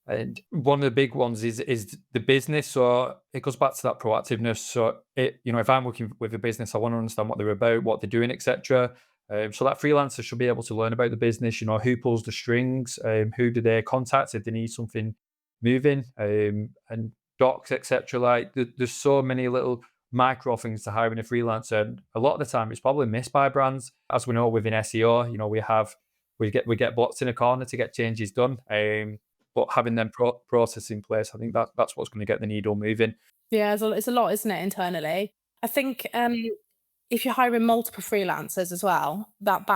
And one of the big ones is the business. So it goes back to that proactiveness. So if I'm working with a business, I want to understand what they're about, what they're doing, etc. So that freelancer should be able to learn about the business. You know, who pulls the strings, who do they contact if they need something moving, and docs, etc. Like there's so many little micro things to hiring a freelancer, and a lot of the time it's probably missed by brands. As we know within SEO, you know, we get bots in a corner to get changes done. But having them process in place, I think that's what's going to get the needle moving. Yeah, it's a lot, isn't it, internally? I think if you're hiring multiple freelancers as well, that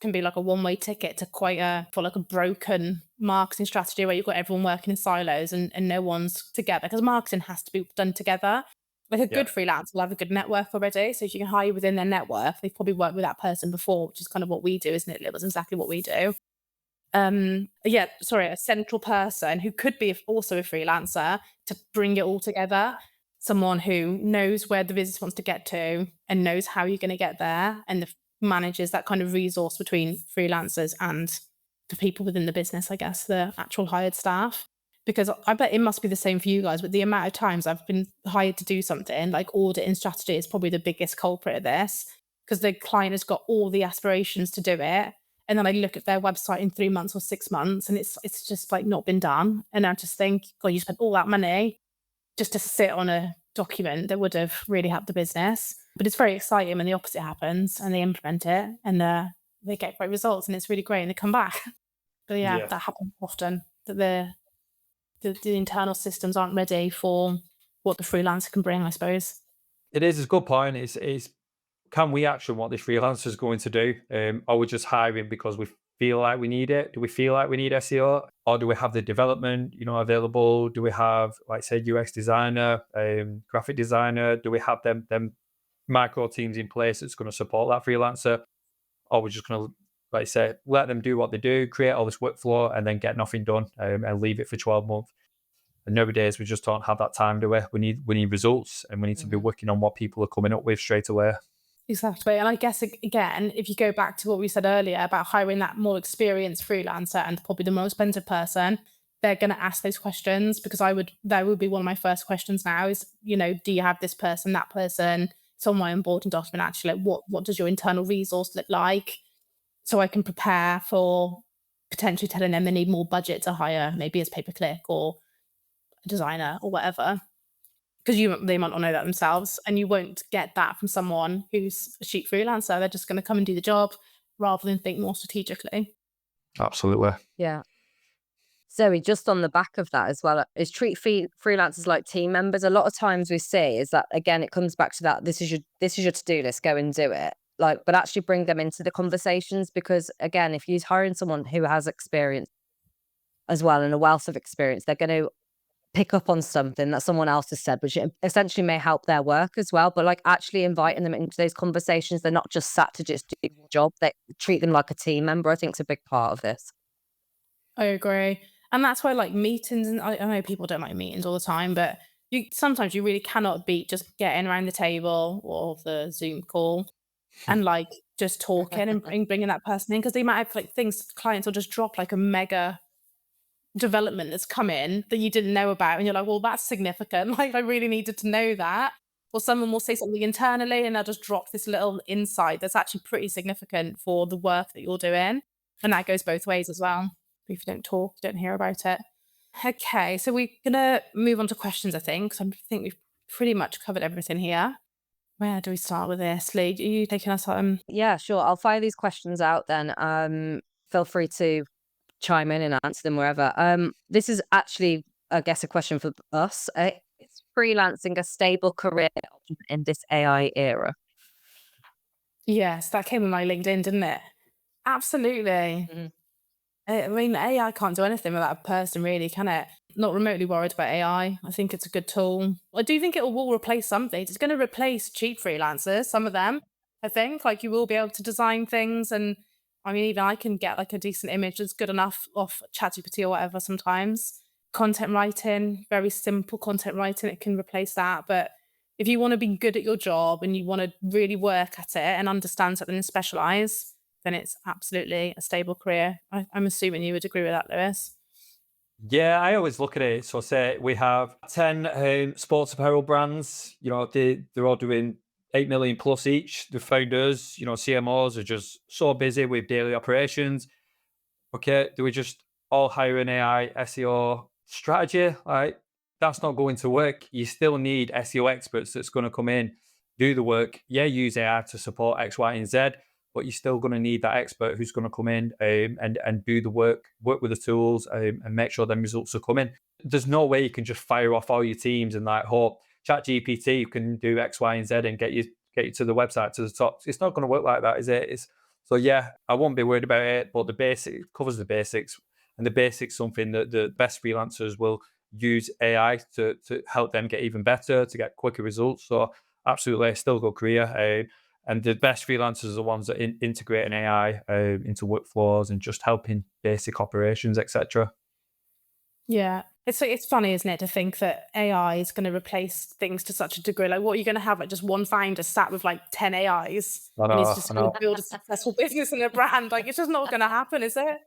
can be like a one-way ticket to for like a broken marketing strategy where you've got everyone working in silos and no one's together, because marketing has to be done together. Like a good freelancer will have a good network already. So if you can hire within their network, they've probably worked with that person before, which is kind of what we do, isn't it? It was exactly what we do. A central person who could be also a freelancer to bring it all together. Someone who knows where the business wants to get to and knows how you're going to get there, and manages that kind of resource between freelancers and the people within the business, I guess, the actual hired staff. Because I bet it must be the same for you guys, but the amount of times I've been hired to do something like audit and strategy is probably the biggest culprit of this, because the client has got all the aspirations to do it. And then I look at their website in 3 months or 6 months and it's just like not been done. And I just think, God, you spent all that money just to sit on a document that would have really helped the business. But it's very exciting when the opposite happens and they implement it and they get great results and it's really great and they come back. But yeah, that happens often, that the internal systems aren't ready for what the freelancer can bring, I suppose. It's a good point. It's can we action what this freelancer is going to do? Or we're just hiring because we feel like we need it? Do we feel like we need SEO, or do we have the development, available? Do we have, like, say, UX designer, graphic designer? Do we have them micro teams in place that's going to support that freelancer, or we're just going to, like, say, let them do what they do, create all this workflow, and then get nothing done, and leave it for 12 months? And nowadays we just don't have that time, do we? We need results, and we need to be working on what people are coming up with straight away. Exactly. And I guess, again, if you go back to what we said earlier about hiring that more experienced freelancer and probably the more expensive person, they're going to ask those questions, because that would be one of my first questions now is, do you have this person, that person? It's on my onboarding document, actually. Like, what does your internal resource look like? So I can prepare for potentially telling them they need more budget to hire, maybe as pay-per-click or a designer or whatever. Because they might not know that themselves, and you won't get that from someone who's a cheap freelancer. They're just going to come and do the job rather than think more strategically. Absolutely. Yeah. Zoe, just on the back of that as well, is treat freelancers like team members. A lot of times we see is that, again, it comes back to that this is your to-do list, go and do it. But actually bring them into the conversations, because again, if you're hiring someone who has experience as well and a wealth of experience, they're going to pick up on something that someone else has said, which essentially may help their work as well. But actually inviting them into those conversations, they're not just sat to just do your job. They treat them like a team member. I think it's a big part of this. I agree. And that's why meetings, and I know people don't like meetings all the time, but sometimes you really cannot beat just getting around the table or the Zoom call and just talking and bringing that person in, because they might have things, clients will just drop a mega development that's come in that you didn't know about, and you're like, well, that's significant. I really needed to know that. Or someone will say something internally and they'll just drop this little insight that's actually pretty significant for the work that you're doing. And that goes both ways as well. If you don't talk, you don't hear about it. Okay, so we're gonna move on to questions, I think. So I think we've pretty much covered everything here. Where do we start with this? Leigh, are you taking us on? Yeah, sure. I'll fire these questions out then. Feel free to chime in and answer them wherever. This is actually, I guess, a question for us. Is freelancing a stable career option in this AI era? Yes, that came on my LinkedIn, didn't it? Absolutely. Mhm. I mean, AI can't do anything without a person, really, can it? Not remotely worried about AI. I think it's a good tool. I do think it will replace some things. It's going to replace cheap freelancers, some of them, I think. You will be able to design things. And I mean, even I can get a decent image that's good enough off ChatGPT or whatever sometimes. Content writing, very simple content writing, it can replace that. But if you want to be good at your job and you want to really work at it and understand something and specialize, then it's absolutely a stable career. I'm assuming you would agree with that, Lewis. Yeah, I always look at it. So say we have 10 sports apparel brands, they're all doing 8 million plus each. The founders, CMOs are just so busy with daily operations. Okay, do we just all hire an AI SEO strategy? That's not going to work. You still need SEO experts that's going to come in, do the work. Yeah, use AI to support X, Y, and Z, but you're still going to need that expert who's going to come in and do the work with the tools, and make sure them results are coming. There's no way you can just fire off all your teams and hope ChatGPT can do X, Y, and Z and get you to the website to the top. It's not going to work like that, is it? So yeah, I won't be worried about it, but it covers the basics, and the basics something that the best freelancers will use AI to help them get even better, to get quicker results. So absolutely, still good career. And the best freelancers are the ones that integrate an AI into workflows and just helping basic operations, etc. Yeah. It's funny, isn't it, to think that AI is going to replace things to such a degree. What are you going to have? Just one founder sat with 10 AIs and he's just going to build a successful business and a brand. It's just not going to happen, is it?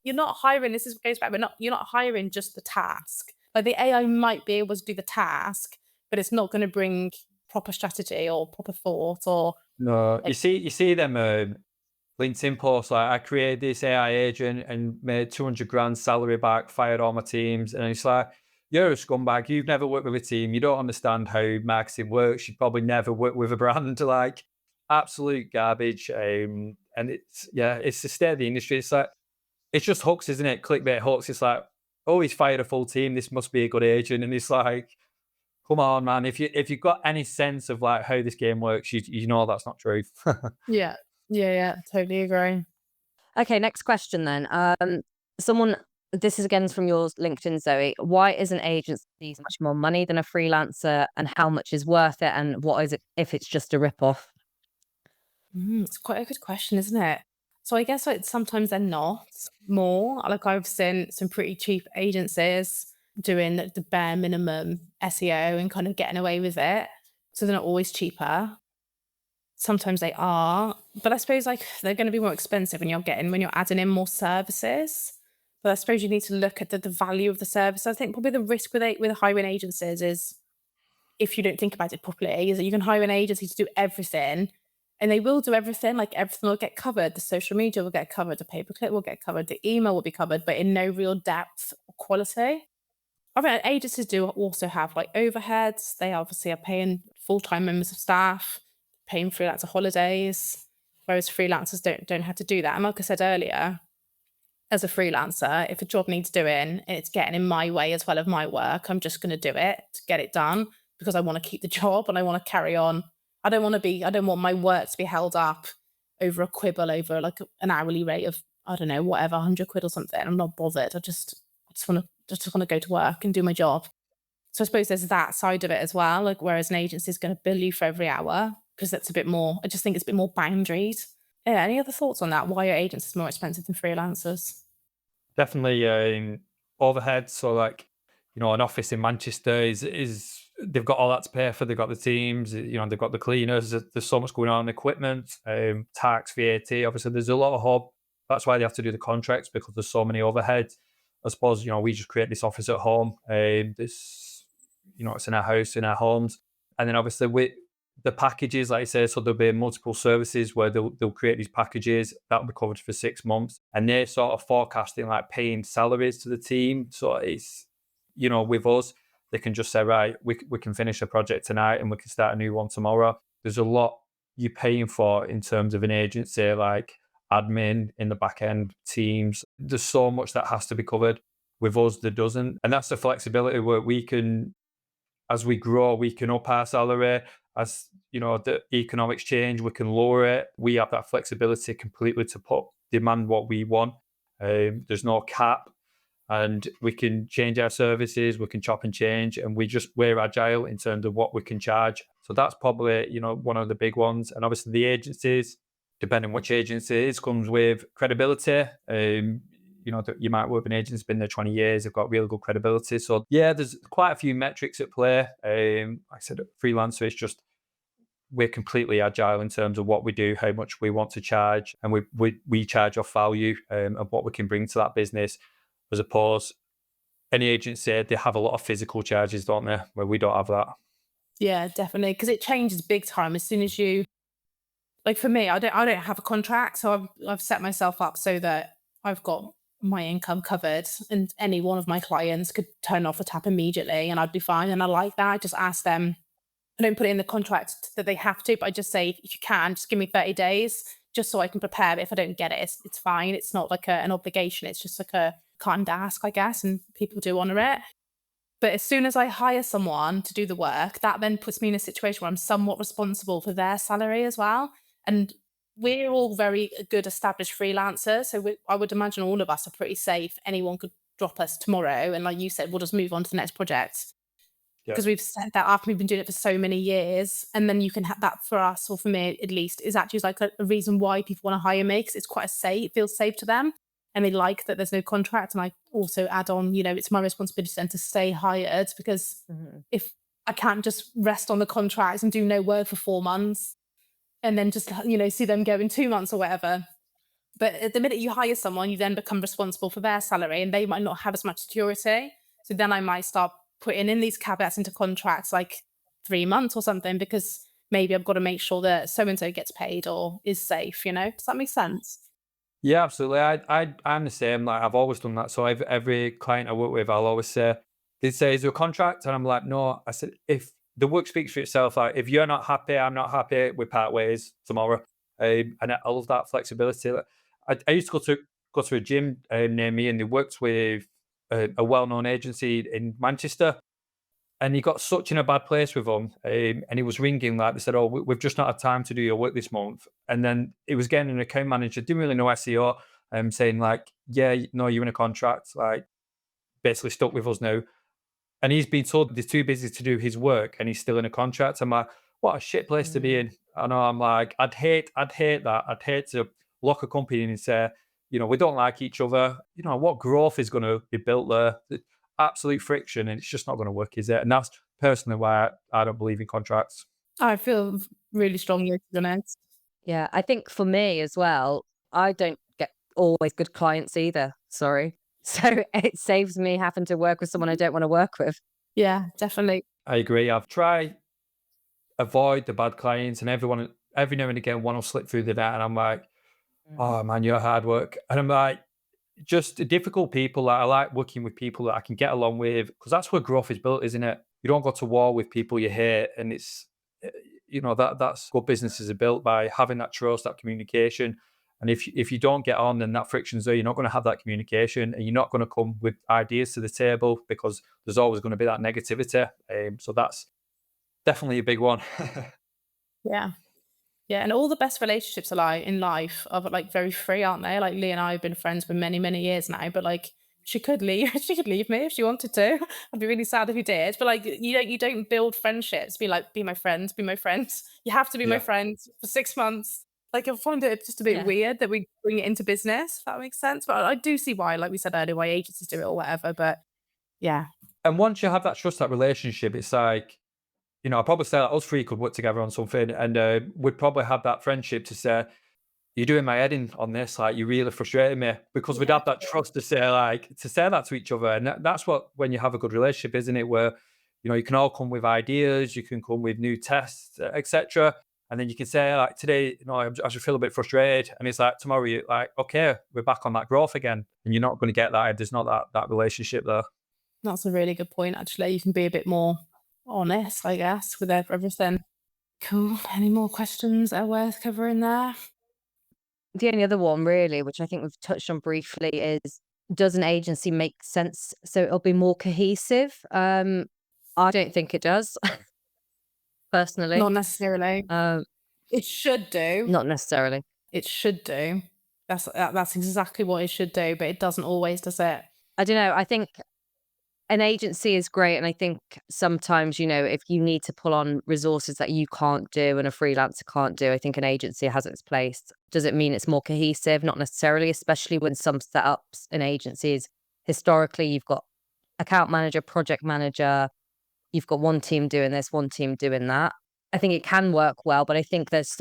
You're not hiring, this goes back, you're not hiring just the task. The AI might be able to do the task, but it's not going to bring proper strategy or proper thought or... No, you see them LinkedIn posts I created this AI agent and made 200 grand salary back, fired all my teams, and it's you're a scumbag. You've never worked with a team. You don't understand how marketing works. You probably never worked with a brand. Absolute garbage. And it's the state of the industry. It's just hooks, isn't it? Clickbait hooks. It's oh, he's fired a full team. This must be a good agent. And it's come on, man. If you've got any sense of how this game works, you know that's not true. Yeah, totally agree. Okay, next question then. This is again from your LinkedIn, Zoe. Why is an agency so much more money than a freelancer, and how much is worth it, and what is it if it's just a rip-off? It's quite a good question, isn't it? So I guess like sometimes they're not more. Like I've seen some pretty cheap agencies doing the bare minimum SEO and kind of getting away with it. So they're not always cheaper. Sometimes they are, but I suppose like they're going to be more expensive when you're adding in more services. But I suppose you need to look at the value of the service. I think probably the risk with hiring agencies is, if you don't think about it properly, is that you can hire an agency to do everything, and they will do everything. Like everything will get covered. The social media will get covered. The pay-per-click will get covered. The email will be covered, but in no real depth or quality. I mean, agencies do also have like overheads. They obviously are paying full-time members of staff, paying freelancer holidays, whereas freelancers don't have to do that. And like I said earlier, as a freelancer, if a job needs doing and it's getting in my way as well of my work, I'm just going to do it to get it done because I want to keep the job and I want to carry on. I don't want my work to be held up over a quibble over like an hourly rate of, I don't know, whatever, 100 quid or something. I'm not bothered. I just want to go to work and do my job. So I suppose there's that side of it as well. Like, whereas an agency is going to bill you for every hour because that's a bit more, I just think it's a bit more boundaried. Yeah. Any other thoughts on that? Why are agencies more expensive than freelancers? Definitely overhead. So like, an office in Manchester is they've got all that to pay for. They've got the teams, they've got the cleaners. There's so much going on, equipment, tax, VAT. Obviously, there's a lot of hub. That's why they have to do the contracts, because there's so many overheads. I suppose, we just create this office at home. It's in our house, in our homes. And then obviously with the packages, like I say, so there'll be multiple services where they'll create these packages that'll be covered for 6 months. And they're sort of forecasting like paying salaries to the team. So it's, with us, they can just say, right, we can finish a project tonight and we can start a new one tomorrow. There's a lot you're paying for in terms of an agency, like admin in the back end, teams. There's so much that has to be covered. With us, there doesn't. And that's the flexibility where we can, as we grow, we can up our salary. As the economics change, we can lower it. We have that flexibility completely to demand what we want. There's no cap, and we can change our services. We can chop and change, and we're agile in terms of what we can charge. So that's probably one of the big ones. And obviously the agencies, depending which agency it is, comes with credibility. You might work with an agency that's been there 20 years, they've got really good credibility. So yeah, there's quite a few metrics at play. Like I said, freelancer is just, we're completely agile in terms of what we do, how much we want to charge, and we charge off value of what we can bring to that business. As opposed, any agency, they have a lot of physical charges, don't they? Where we don't have that. Yeah, definitely. Because it changes big time as soon as you, like for me, I don't have a contract. So I've set myself up so that I've got my income covered, and any one of my clients could turn off the tap immediately and I'd be fine. And I like that. I just ask them, I don't put it in the contract that they have to, but I just say, if you can, just give me 30 days just so I can prepare. But if I don't get it, it's fine. It's not like an obligation. It's just like a kind ask, I guess, and people do honor it. But as soon as I hire someone to do the work, that then puts me in a situation where I'm somewhat responsible for their salary as well. And we're all very good established freelancers. So I would imagine all of us are pretty safe. Anyone could drop us tomorrow. And like you said, we'll just move on to the next project. Because we've set that up and we've been doing it for so many years. And then you can have that, for us, or for me at least, is actually like a reason why people want to hire me, because it's quite it feels safe to them. And they like that there's no contract. And I also add on, it's my responsibility then to stay hired, because if I can't just rest on the contracts and do no work for 4 months and then just, see them go in 2 months or whatever. But at the minute you hire someone, you then become responsible for their salary, and they might not have as much security. So then I might start putting in these caveats into contracts, like 3 months or something, because maybe I've got to make sure that so-and-so gets paid or is safe, Does that make sense? Yeah, absolutely. I'm the same. Like, I've always done that. So every client I work with, I'll always say, they say, is there a contract? And I'm like, no. I said, if the work speaks for itself, like if you're not happy, I'm not happy, we part ways tomorrow. And I love that flexibility. Like, I used to go to a gym near me, and they worked with a well-known agency in Manchester. And he got such in a bad place with them, and he was ringing, like they said, oh, we've just not had time to do your work this month. And then he was getting an account manager, didn't really know SEO. saying like, yeah, no, you're in a contract, like basically stuck with us now. And he's been told he's too busy to do his work and he's still in a contract. I'm like, what a shit place to be Mm. in. I know, I'm like, I'd hate that. I'd hate to lock a company in and say, we don't like each other. What growth is going to be built there? Absolute friction, and it's just not going to work, is it? And that's personally why I don't believe in contracts. I feel really strongly, to be honest. Yeah, I think for me as well, I don't get always good clients either. Sorry. So it saves me having to work with someone I don't want to work with. Yeah, definitely. I agree. I've tried avoid the bad clients, and every now and again one will slip through the net, and I'm like, oh man, you're hard work. And I'm like, just difficult people. Like, I like working with people that I can get along with, because that's where growth is built, isn't it? You don't go to war with people you hate, and it's that's what businesses are built by, having that trust, that communication. And if you don't get on, then that friction's there. You're not going to have that communication, and you're not going to come with ideas to the table, because there's always going to be that negativity. So that's definitely a big one. Yeah. Yeah, and all the best relationships in life are like very free, aren't they? Like Leigh and I have been friends for many, many years now, but like she could leave, she could leave me if she wanted to. I'd be really sad if you did. But like you don't build friendships. Be like, be my friends, be my friends. You have to be my Yeah. friend for 6 months. Like I find it just a bit Yeah. weird that we bring it into business, if that makes sense. But I do see why, like we said earlier, why agencies do it or whatever. But yeah. And once you have that trust, that relationship, it's like, I'd probably say that us three could work together on something, and we'd probably have that friendship to say, you're doing my head in on this, like, you're really frustrating me, because we'd Yeah. have that trust to say that to each other. And that's what, when you have a good relationship, isn't it? Where, you can all come with ideas, you can come with new tests, etc. And then you can say, like, today, I just feel a bit frustrated. And it's like, tomorrow, you're like, okay, we're back on that growth again. And you're not going to get that if there's not that relationship there. That's a really good point, actually. You can be a bit more honest, I guess, with everything. Cool. Any more questions that are worth covering there? The only other one really, which I think we've touched on briefly, is, does an agency make sense so it'll be more cohesive? I don't think it does, personally. Not necessarily. It should do. Not necessarily. It should do. That's exactly what it should do, but it doesn't always, does it? I don't know. I think an agency is great, and I think sometimes, if you need to pull on resources that you can't do and a freelancer can't do, I think an agency has its place. Does it mean it's more cohesive? Not necessarily, especially when some setups in agencies, historically, you've got account manager, project manager, you've got one team doing this, one team doing that. I think it can work well, but I think there's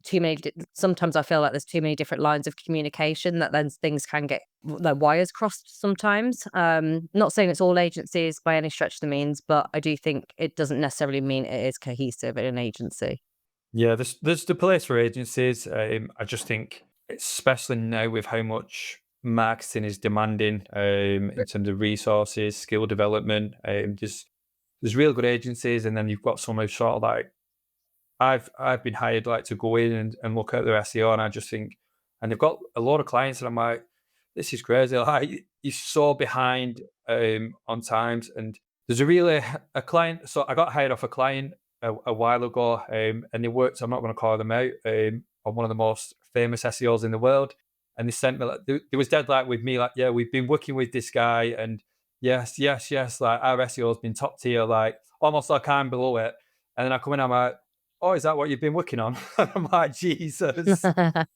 too many. Sometimes I feel like there's too many different lines of communication that then things can get the wires crossed sometimes. Not saying it's all agencies by any stretch of the means, but I do think it doesn't necessarily mean it is cohesive in an agency. Yeah, there's the place for agencies. I just think, especially now with how much marketing is demanding, in terms of resources, skill development, just there's real good agencies, and then you've got some who sort of like, I've been hired like to go in and look at their SEO, and I just think, and they've got a lot of clients, and I'm like, this is crazy. Like, you're so behind on times. And there's a client. So I got hired off a client a while ago, and they worked. I'm not going to call them out, on one of the most famous SEOs in the world. And they sent me, like, they was dead like with me, like, yeah, we've been working with this guy, and yes, like, our SEO has been top tier, like almost like I'm below it. And then I come in, I'm like, oh, is that what you've been working on? I'm like, Jesus,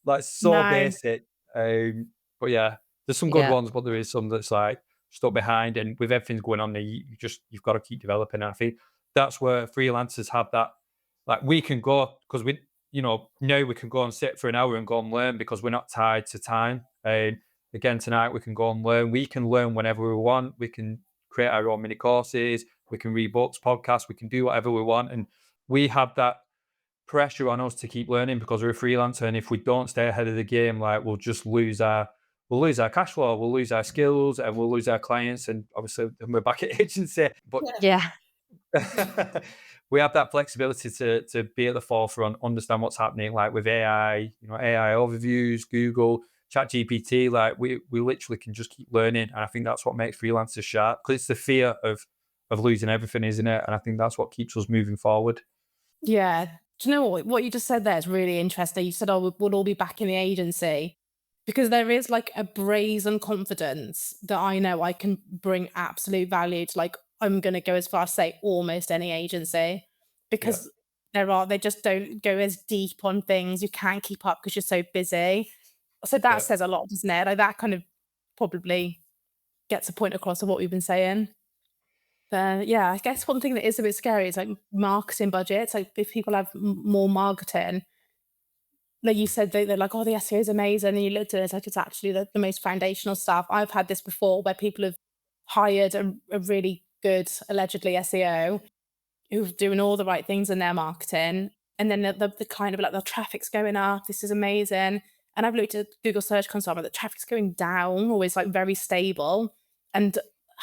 like, so No. basic. But yeah, there's some good Yeah. ones, but there is some that's like stuck behind. And with everything going on there, you've got to keep developing. And I think that's where freelancers have that. Like, we can go, because now we can go and sit for an hour and go and learn, because we're not tied to time. Again, tonight we can go and learn. We can learn whenever we want. We can create our own mini courses. We can read books, podcasts. We can do whatever we want, and we have that pressure on us to keep learning, because we're a freelancer. And if we don't stay ahead of the game, like, we'll just lose our cash flow, we'll lose our skills, and we'll lose our clients. And obviously then we're back at agency. But Yeah. we have that flexibility to be at the forefront, understand what's happening, like with AI, AI overviews, Google, ChatGPT. Like, we literally can just keep learning. And I think that's what makes freelancers sharp, because it's the fear of losing everything, isn't it? And I think that's what keeps us moving forward. Yeah. Do you know what you just said there is really interesting? You said, oh, we'll all be back in the agency. because there is like a brazen confidence that I know I can bring absolute value to, like, I'm going to go as far as say almost any agency, Yeah, because they just don't go as deep on things. You can't keep up because you're so busy. So that yeah. says a lot, doesn't it? Like that kind of probably gets a point across of what we've been saying. But yeah, I guess one thing that is a bit scary is like marketing budgets. Like if people have more marketing, like you said, they're like, oh, the SEO is amazing. And you looked at it, it's like it's actually the most foundational stuff. I've had this before where people have hired a really good, allegedly SEO, who's doing all the right things in their marketing. And then the client will be like, the traffic's going up. This is amazing. And I've looked at Google Search Console, but the traffic's going down, always like very stable. And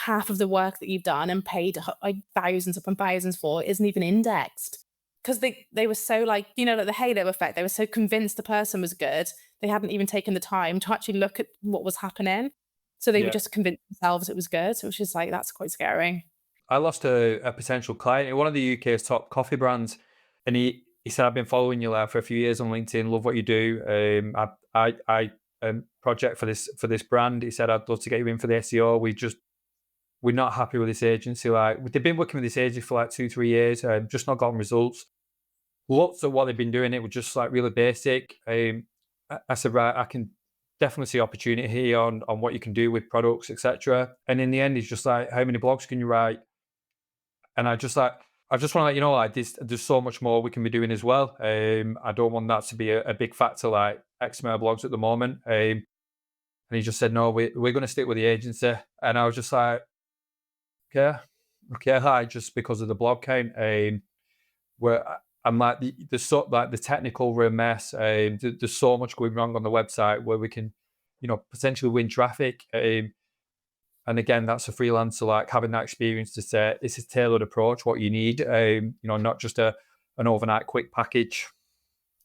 half of the work that you've done and paid like thousands upon thousands for isn't even indexed. Because they were so like, like the halo effect, they were so convinced the person was good, they hadn't even taken the time to actually look at what was happening. So they were Yeah. just convinced themselves it was good. So it was just like, that's quite scary. I lost a potential client in one of the UK's top coffee brands, and he said, "I've been following you now for a few years on LinkedIn. Love what you do. I project for this brand." He said, "I'd love to get you in for the SEO. We're not happy with this agency. Like they've been working with this agency for like 2-3 years, just not gotten results. Lots of what they've been doing, it was just like really basic." I said, "Right, I can definitely see opportunity here on what you can do with products, etc." And in the end, he's just like, "How many blogs can you write?" And I just want to let you know, like there's so much more we can be doing as well. I don't want that to be a big factor like X amount of blogs at the moment. And he just said, "No, we're going to stick with the agency." And I was just like, okay, hi, just because of the blog count. Where I'm like, the technical were a mess. There's so much going wrong on the website where we can, potentially win traffic. And again, that's a freelancer, like having that experience to say, this is tailored approach, what you need, not just an overnight quick package.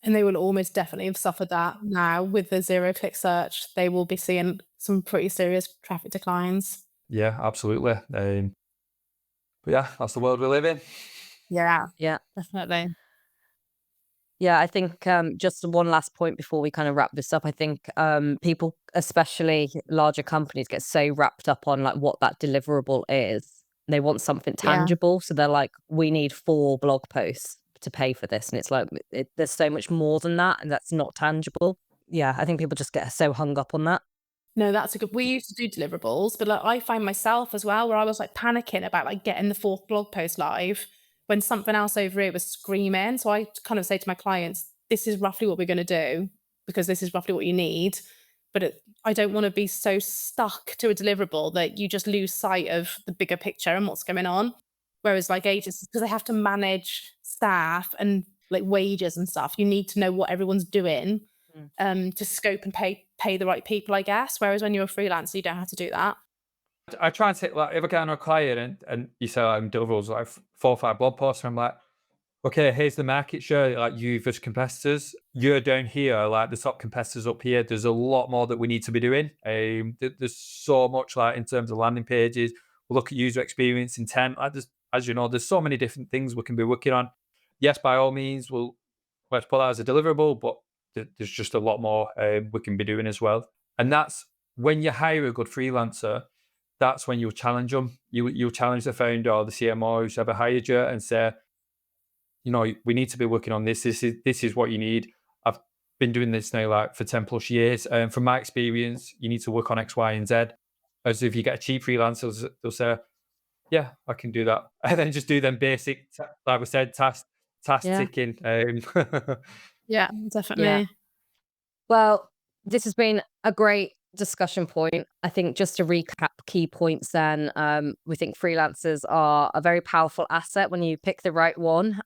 And they will almost definitely have suffered that now with the 0-click search. They will be seeing some pretty serious traffic declines. Yeah, absolutely. But yeah, that's the world we live in. Yeah, Yeah. definitely. Yeah, I think just one last point before we kind of wrap this up. I think people, especially larger companies, get so wrapped up on like what that deliverable is. They want something Yeah. tangible. So they're like, we need 4 blog posts to pay for this. And it's like, there's so much more than that. And that's not tangible. Yeah, I think people just get so hung up on that. No, that's a good. We used to do deliverables, but like I find myself as well, where I was like panicking about like getting the 4th blog post live when something else over here was screaming. So I kind of say to my clients, this is roughly what we're going to do because this is roughly what you need. But I don't want to be so stuck to a deliverable that you just lose sight of the bigger picture and what's going on. Whereas like agencies, because they have to manage staff and like wages and stuff, you need to know what everyone's doing to scope and pay the right people, I guess. Whereas when you're a freelancer, you don't have to do that. I try and take, like, if I get on a client and you say I'm deliverables like 4 or 5 blog posts, and I'm like, okay, here's the market share, like you versus competitors. You're down here, like the top competitors up here. There's a lot more that we need to be doing. There's so much, like in terms of landing pages. We'll look at user experience, intent. Like as you know, there's so many different things we can be working on. Yes, by all means, let's put that as a deliverable, but there's just a lot more we can be doing as well. And that's when you hire a good freelancer. That's when you'll challenge them. You'll challenge the founder or the CMO who's ever hired you and say, we need to be working on this. This is what you need. I've been doing this now like for 10 plus years. And from my experience, you need to work on X, Y, and Z. As if you get a cheap freelancer, they'll say, yeah, I can do that. And then just do them basic, like we said, task ticking. Yeah, definitely. Yeah. Well, this has been a great discussion point. I think just to recap key points then, we think freelancers are a very powerful asset when you pick the right one,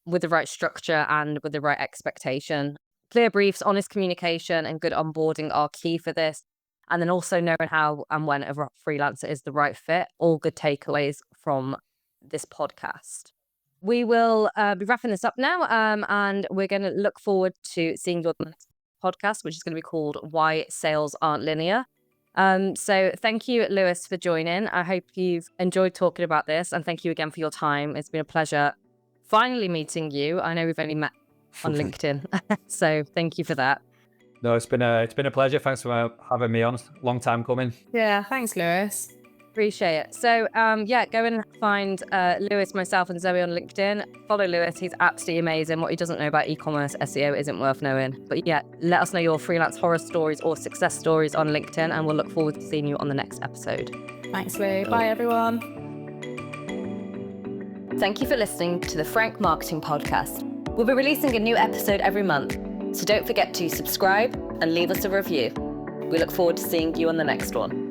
with the right structure and with the right expectation. Clear briefs, honest communication, and good onboarding are key for this. And then also knowing how and when a freelancer is the right fit. All good takeaways from this podcast. We will be wrapping this up now, and we're going to look forward to seeing you on the next podcast, which is going to be called Why Sales Aren't Linear. So thank you, Lewis, for joining. I hope you've enjoyed talking about this, and thank you again for your time. It's been a pleasure finally meeting you. I know we've only met on LinkedIn, so thank you for that. No, it's been a pleasure. Thanks for having me on. Long time coming. Yeah, thanks, Lewis. Appreciate it. So, yeah, go and find Lewis, myself, and Zoe on LinkedIn. Follow Lewis. He's absolutely amazing. What he doesn't know about e-commerce SEO isn't worth knowing. But yeah, let us know your freelance horror stories or success stories on LinkedIn, and we'll look forward to seeing you on the next episode. Thanks, Leigh. Bye, everyone. Thank you for listening to the Forank Marketing Podcast. We'll be releasing a new episode every month, so don't forget to subscribe and leave us a review. We look forward to seeing you on the next one.